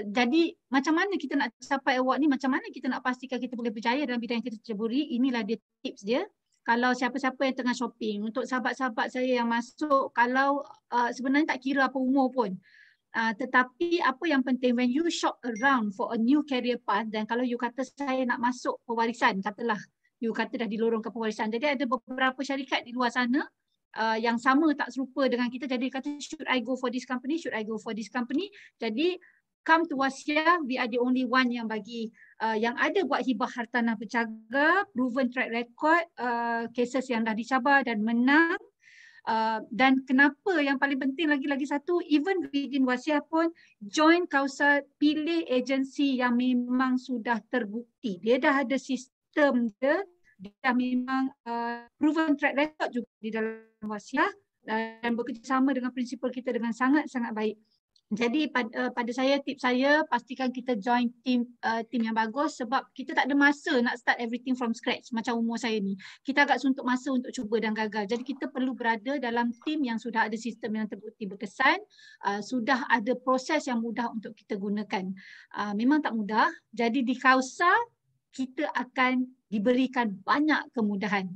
Jadi macam mana kita nak capai award ni, macam mana kita nak pastikan kita boleh berjaya dalam bidang yang kita ceburi, inilah dia tips dia. Kalau siapa-siapa yang tengah shopping, untuk sahabat-sahabat saya yang masuk, kalau sebenarnya tak kira apa umur pun, tetapi apa yang penting, when you shop around for a new career path, dan kalau you kata saya nak masuk pewarisan, katalah you kata dah dilorong ke pewarisan, jadi ada beberapa syarikat di luar sana yang sama tak serupa dengan kita, jadi kata should I go for this company, should I go for this company. Jadi come to Wasiah, we are the only one yang bagi yang ada buat hibah hartanah bercagar, proven track record, cases yang dah dicabar dan menang. Dan kenapa yang paling penting lagi satu, even within Wasiah pun, join Kausar, pilih agensi yang memang sudah terbukti. Dia dah ada sistem dia dah memang proven track record juga di dalam Wasiah dan bekerjasama dengan prinsipal kita dengan sangat-sangat baik. Jadi pada saya, tips saya, pastikan kita join team yang bagus, sebab kita tak ada masa nak start everything from scratch macam umur saya ni. Kita agak suntuk masa untuk cuba dan gagal. Jadi kita perlu berada dalam team yang sudah ada sistem yang terbukti berkesan, sudah ada proses yang mudah untuk kita gunakan. Memang tak mudah. Jadi di Kausar kita akan diberikan banyak kemudahan.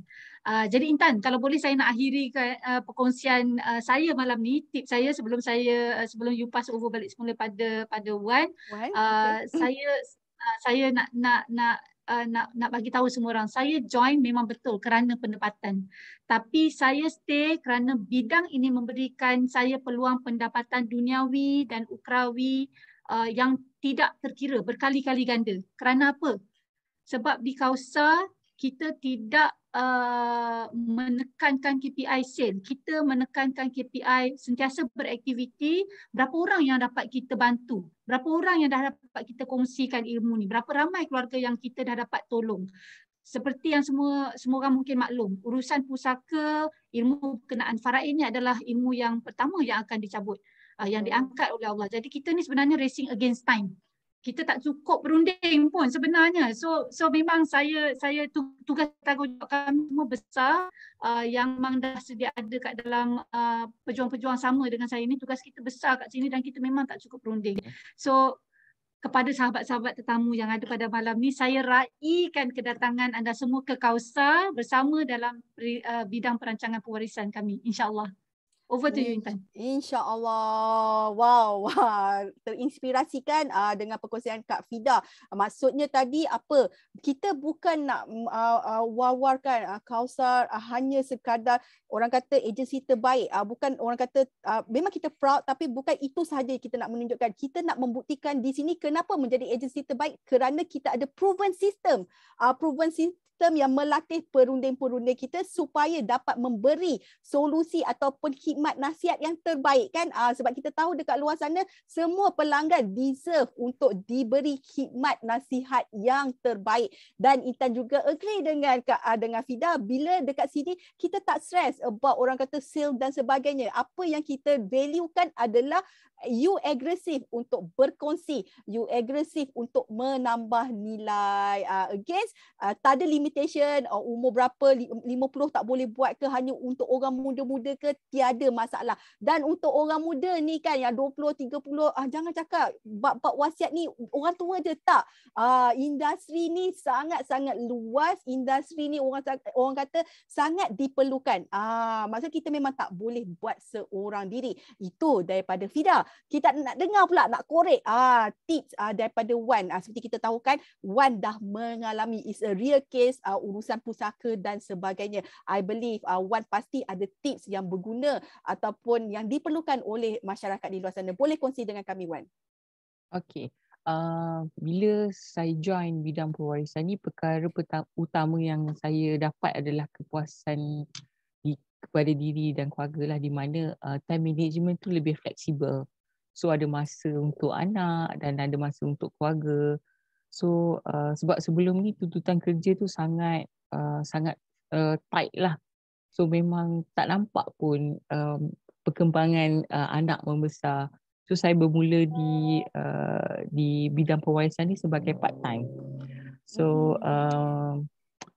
Jadi Intan, kalau boleh saya nak akhiri perkongsian saya malam ni, tips saya sebelum you pass over balik semula pada Wan. Okay. Saya nak bagi tahu semua orang, saya join memang betul kerana pendapatan. Tapi saya stay kerana bidang ini memberikan saya peluang pendapatan duniawi dan ukrawi yang tidak terkira, berkali-kali ganda. Kerana apa? Sebab di Kausar kita tidak menekankan KPI sale. Kita menekankan KPI sentiasa beraktiviti, berapa orang yang dapat kita bantu, berapa orang yang dah dapat kita kongsikan ilmu ni, berapa ramai keluarga yang kita dah dapat tolong. Seperti yang semua orang mungkin maklum, urusan pusaka, ilmu berkenaan faraid ni adalah ilmu yang pertama yang akan dicabut, yang diangkat oleh Allah. Jadi kita ni sebenarnya racing against time. Kita tak cukup berunding pun sebenarnya. So memang saya tugas tanggungjawab kami semua besar, yang memang dah sedia ada kat dalam pejuang-pejuang sama dengan saya ni, tugas kita besar kat sini dan kita memang tak cukup berunding. So kepada sahabat-sahabat tetamu yang ada pada malam ni, saya raikan kedatangan anda semua ke Kausar bersama dalam bidang perancangan pewarisan kami, insya-Allah. Over to you, Intan. InsyaAllah. Wow. Terinspirasikan dengan perkongsian Kak Fida. Maksudnya tadi apa? Kita bukan nak wawarkan Kausar hanya sekadar orang kata agensi terbaik. Bukan orang kata memang kita proud, tapi bukan itu sahaja kita nak menunjukkan. Kita nak membuktikan di sini kenapa menjadi agensi terbaik, kerana kita ada proven system. Proven system yang melatih perunding-perunding kita supaya dapat memberi solusi ataupun khidmat nasihat yang terbaik kan. Sebab kita tahu dekat luar sana semua pelanggan deserve untuk diberi khidmat nasihat yang terbaik. Dan Intan juga agree dengan Fida, bila dekat sini kita tak stress about orang kata sale dan sebagainya. Apa yang kita valuekan adalah you agresif untuk berkongsi, you agresif untuk menambah nilai. Against tak ada limitation, umur berapa, 50 tak boleh buat ke, hanya untuk orang muda-muda ke, tiada masalah. Dan untuk orang muda ni kan yang 20, 30, jangan cakap bab wasiat ni orang tua je, tak. Industri ni sangat-sangat luas, industri ni orang kata sangat diperlukan. Maksud kita memang tak boleh buat seorang diri. Itu daripada Fida. Kita nak dengar pula, nak korek tips daripada Wan. Seperti kita tahu kan, Wan dah mengalami, is a real case, urusan pusaka dan sebagainya. I believe Wan pasti ada tips yang berguna ataupun yang diperlukan oleh masyarakat di luar sana. Boleh kongsi dengan kami, Wan? Okey. Bila saya join bidang pewarisan ni, perkara utama yang saya dapat adalah kepuasan kepada diri dan keluarga lah, di mana time management tu lebih fleksibel. So ada masa untuk anak dan ada masa untuk keluarga. So sebab sebelum ni tuntutan kerja tu sangat tight lah. So memang tak nampak pun perkembangan anak membesar. So saya bermula di bidang pewarisan ni sebagai part time. So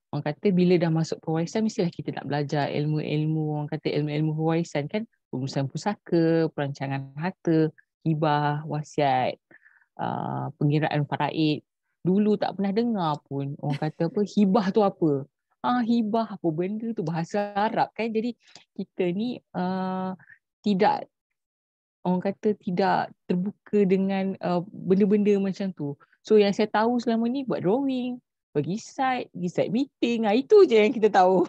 orang kata bila dah masuk pewarisan mestilah kita nak belajar ilmu-ilmu, orang kata ilmu-ilmu pewarisan kan, urusan pusaka, perancangan harta, hibah, wasiat, pengiraan faraid. Dulu tak pernah dengar pun orang kata apa, hibah tu apa. Hibah apa benda tu, bahasa Arab kan. Jadi kita ni tidak, orang kata tidak terbuka dengan benda-benda macam tu. So yang saya tahu selama ni buat drawing, pergi site meeting, itu je yang kita tahu.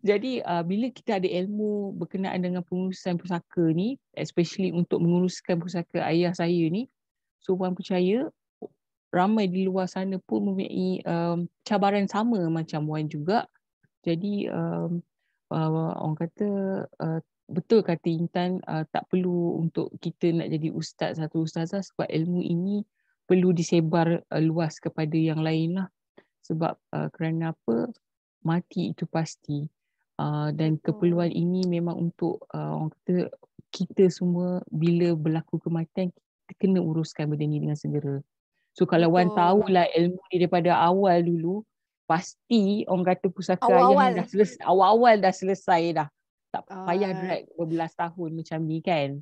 Jadi bila kita ada ilmu berkenaan dengan pengurusan pusaka ni, especially untuk menguruskan pusaka ayah saya ni, so Wan percaya ramai di luar sana pun mempunyai cabaran sama macam Wan juga. Jadi orang kata betul kata Intan, tak perlu untuk kita nak jadi ustaz, satu ustazah, sebab ilmu ini perlu disebar luas kepada yang lain lah. Sebab kerana apa, mati itu pasti. Dan keperluan ini memang untuk orang kata kita semua, bila berlaku kematian kita kena uruskan benda ni dengan segera. So kalau Wan tahulah ilmu ni daripada awal dulu, pasti orang kata pusaka ayah dah selesai, awal-awal dah selesai dah. Tak payah drag berbelas tahun macam ni kan.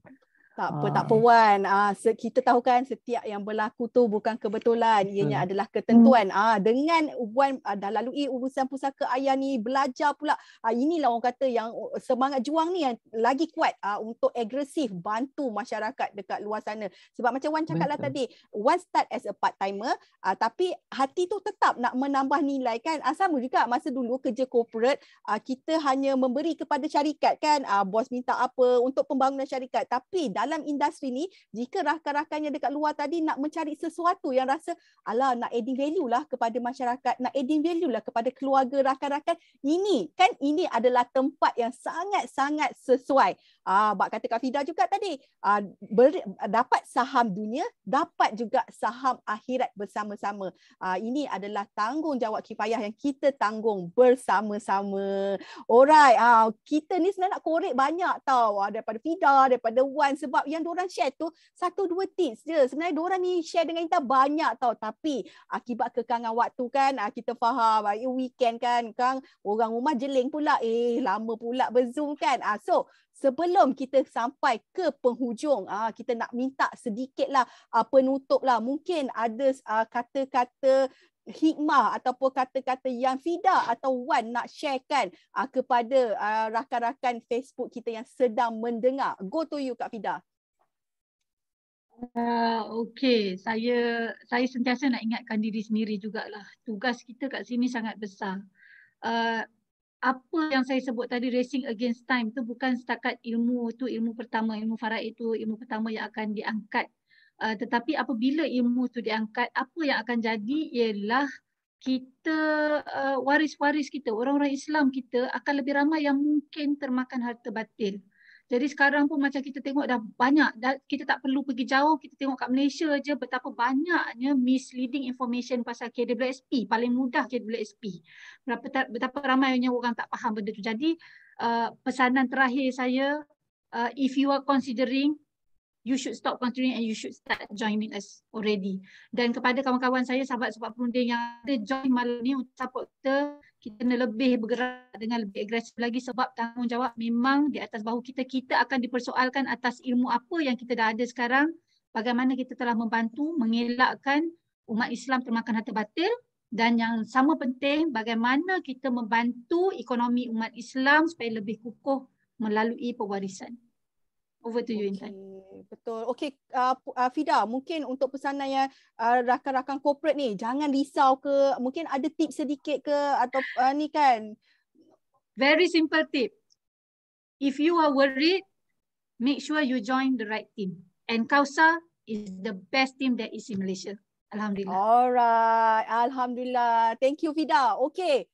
Tak apa Wan. Kita tahu kan setiap yang berlaku tu bukan kebetulan, ianya adalah ketentuan. Dengan Wan dah lalui urusan pusaka ayah ni, belajar pula. Inilah orang kata yang semangat juang ni yang lagi kuat untuk agresif bantu masyarakat dekat luar sana. Sebab macam Wan cakap lah tadi, Wan start as a part timer, tapi hati tu tetap nak menambah nilai kan. Sama juga masa dulu kerja corporate, kita hanya memberi kepada syarikat kan, bos minta apa untuk pembangunan syarikat. Tapi dalam industri ni, jika rakan-rakannya dekat luar tadi nak mencari sesuatu yang rasa nak adding value lah kepada masyarakat, nak adding value lah kepada keluarga, rakan-rakan, ini adalah tempat yang sangat-sangat sesuai. Bak kata Kak Fida juga tadi, dapat saham dunia, dapat juga saham akhirat bersama-sama. Ini adalah tanggungjawab kifayah yang kita tanggung bersama-sama. Alright, kita ni sebenarnya nak korek banyak tau, daripada Fida, daripada Wan, sebab yang diorang share tu 1-2 tips je. Sebenarnya diorang ni share dengan kita banyak tau, tapi akibat kekangan waktu kan, kita faham weekend kan, Kang, orang rumah jeling pula, lama pula berzoom kan. So sebelum kita sampai ke penghujung, kita nak minta sedikitlah penutup lah. Mungkin ada kata-kata hikmah ataupun kata-kata yang Fida atau Wan nak sharekan kepada rakan-rakan Facebook kita yang sedang mendengar. Go to you, Kak Fida. Okey, saya sentiasa nak ingatkan diri sendiri jugalah. Tugas kita kat sini sangat besar. Apa yang saya sebut tadi, racing against time tu bukan setakat ilmu tu, ilmu pertama, ilmu faraid tu, ilmu pertama yang akan diangkat. Tetapi apabila ilmu tu diangkat, apa yang akan jadi ialah kita, waris-waris kita, orang-orang Islam kita akan lebih ramai yang mungkin termakan harta batil. Jadi sekarang pun macam kita tengok dah banyak, kita tak perlu pergi jauh, kita tengok kat Malaysia je betapa banyaknya misleading information pasal KWSP, paling mudah KWSP. Betapa ramainya orang tak faham benda tu. Jadi pesanan terakhir saya, if you are considering, you should stop contributing and you should start joining us already. Dan kepada kawan-kawan saya, sahabat-sahabat perunding yang ada join malam ni untuk support kita, kita kena lebih bergerak dengan lebih agresif lagi sebab tanggungjawab memang di atas bahu kita. Kita akan dipersoalkan atas ilmu apa yang kita dah ada sekarang, bagaimana kita telah membantu mengelakkan umat Islam termakan harta batil, dan yang sama penting bagaimana kita membantu ekonomi umat Islam supaya lebih kukuh melalui pewarisan. Over to you, Intan. Betul. Okey, Fida, mungkin untuk pesanan yang rakan-rakan corporate ni, jangan risau ke, mungkin ada tips sedikit ke atau ni kan? Very simple tip. If you are worried, make sure you join the right team. And Kausar is the best team that is in Malaysia. Alhamdulillah. Alright, alhamdulillah. Thank you, Fida. Okey.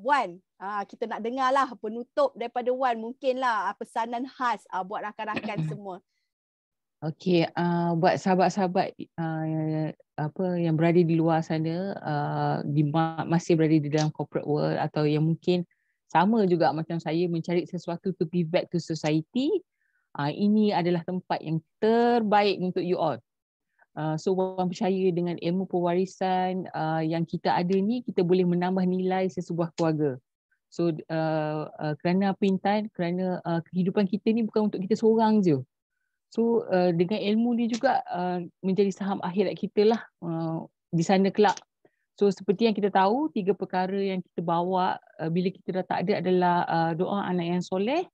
Wan, kita nak dengar lah penutup daripada Wan, mungkinlah pesanan khas buat rakan-rakan semua. Okey, buat sahabat-sahabat yang berada di luar sana, masih berada di dalam corporate world atau yang mungkin sama juga macam saya mencari sesuatu to give back to society, ini adalah tempat yang terbaik untuk you all. So orang percaya dengan ilmu pewarisan yang kita ada ni, kita boleh menambah nilai sesebuah keluarga. So kerana apa, Intan? Kerana kehidupan kita ni bukan untuk kita seorang je. So dengan ilmu ni juga menjadi saham akhirat kita lah di sana kelak. So seperti yang kita tahu, 3 perkara yang kita bawa bila kita dah tak ada adalah doa anak yang soleh,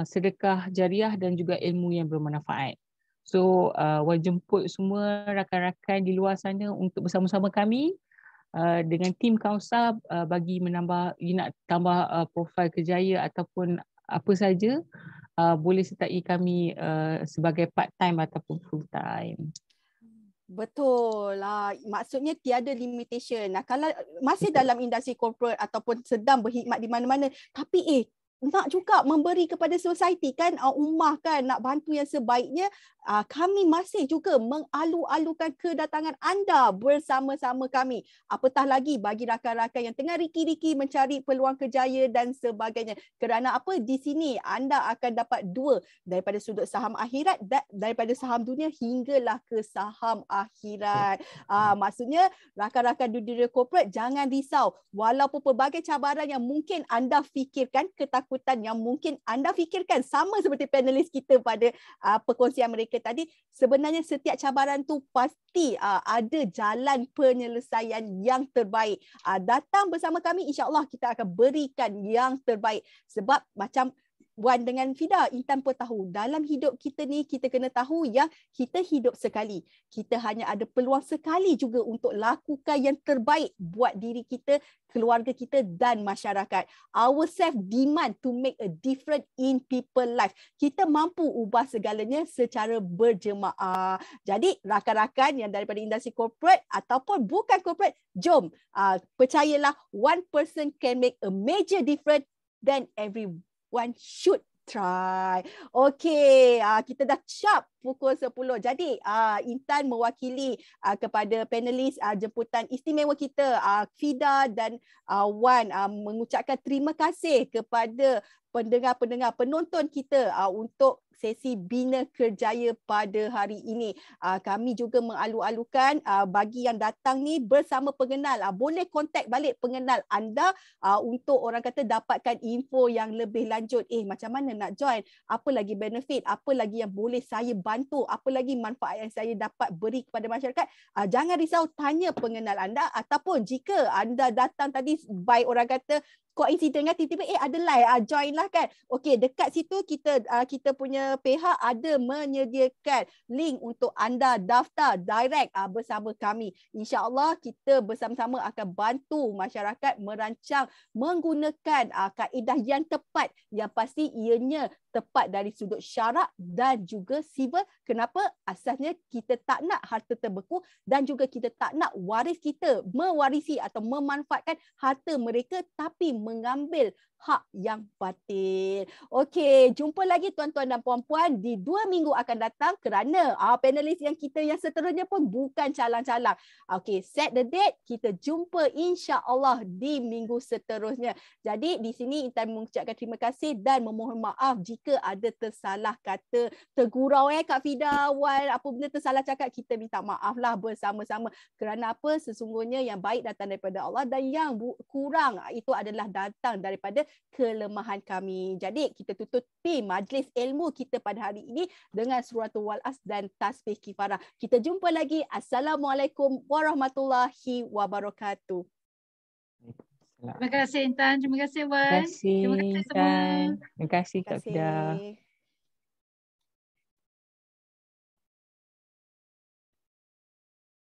sedekah jariah dan juga ilmu yang bermanfaat. So jemput semua rakan-rakan di luar sana untuk bersama-sama kami dengan tim Kausar bagi menambah, you nak tambah profil kerjaya ataupun apa saja, boleh sertai kami sebagai part time ataupun full time. Betul lah, maksudnya tiada limitation. Kalau masih dalam industri corporate ataupun sedang berkhidmat di mana-mana, tapi nak juga memberi kepada society kan, ummah kan, nak bantu yang sebaiknya, kami masih juga mengalu-alukan kedatangan anda bersama-sama kami. Apatah lagi bagi rakan-rakan yang tengah riki-riki mencari peluang kerjaya dan sebagainya. Kerana apa? Di sini anda akan dapat 2 daripada sudut saham akhirat, daripada saham dunia hinggalah ke saham akhirat. Maksudnya rakan-rakan di dunia corporate jangan risau. Walaupun pelbagai cabaran yang mungkin anda fikirkan, ketakutan yang mungkin anda fikirkan, sama seperti panelis kita pada perkongsian mereka tadi, sebenarnya setiap cabaran tu pasti ada jalan penyelesaian yang terbaik. Datang bersama kami, insya-Allah kita akan berikan yang terbaik. Sebab macam Wan dengan Fida, Intan pun tahu, dalam hidup kita ni kita kena tahu yang kita hidup sekali. Kita hanya ada peluang sekali juga untuk lakukan yang terbaik buat diri kita, keluarga kita dan masyarakat. Our self demand to make a difference in people life. Kita mampu ubah segalanya secara berjemaah. Jadi rakan-rakan yang daripada industri corporate ataupun bukan corporate, jom percayalah, one person can make a major difference, then everyone should try. Okey, kita dah sharp pukul 10. Jadi Intan mewakili kepada panelis jemputan istimewa kita, Fida dan Wan, mengucapkan terima kasih kepada pendengar-pendengar, penonton kita untuk sesi Bina Kerjaya pada hari ini. Kami juga mengalu-alukan bagi yang datang ni bersama pengenal, boleh kontak balik pengenal anda untuk orang kata dapatkan info yang lebih lanjut. Macam mana nak join? Apa lagi benefit? Apa lagi yang boleh saya bantu? Apa lagi manfaat yang saya dapat beri kepada masyarakat? Jangan risau, tanya pengenal anda, ataupun jika anda datang tadi by orang kata koinsiden kan, tiba-tiba ada live, join lah kan. Okey, dekat situ kita punya pihak ada menyediakan link untuk anda daftar direct bersama kami. InsyaAllah kita bersama-sama akan bantu masyarakat merancang menggunakan kaedah yang tepat, yang pasti ianya tepat dari sudut syarak dan juga sivil. Kenapa? Asasnya kita tak nak harta terbeku dan juga kita tak nak waris kita mewarisi atau memanfaatkan harta mereka tapi mengambil hak yang batil. Okey, jumpa lagi tuan-tuan dan puan-puan di 2 minggu akan datang, kerana panelis yang kita yang seterusnya pun bukan calang-calang. Okey, set the date, kita jumpa insya-Allah di minggu seterusnya. Jadi di sini Intan mengucapkan terima kasih dan memohon maaf jika jika ada tersalah kata, tergurau Kak Fida awal, apa benda tersalah cakap, kita minta maaf lah bersama-sama. Kerana apa? Sesungguhnya yang baik datang daripada Allah dan yang kurang itu adalah datang daripada kelemahan kami. Jadi kita tutupi majlis ilmu kita pada hari ini dengan suratul Wal-As dan tasbih kifarah. Kita jumpa lagi. Assalamualaikum warahmatullahi wabarakatuh. Terima kasih Intan, terima kasih Wan. Terima kasih Terima kasih semua. Intan. Terima kasih Kak Terima Fida. kasih.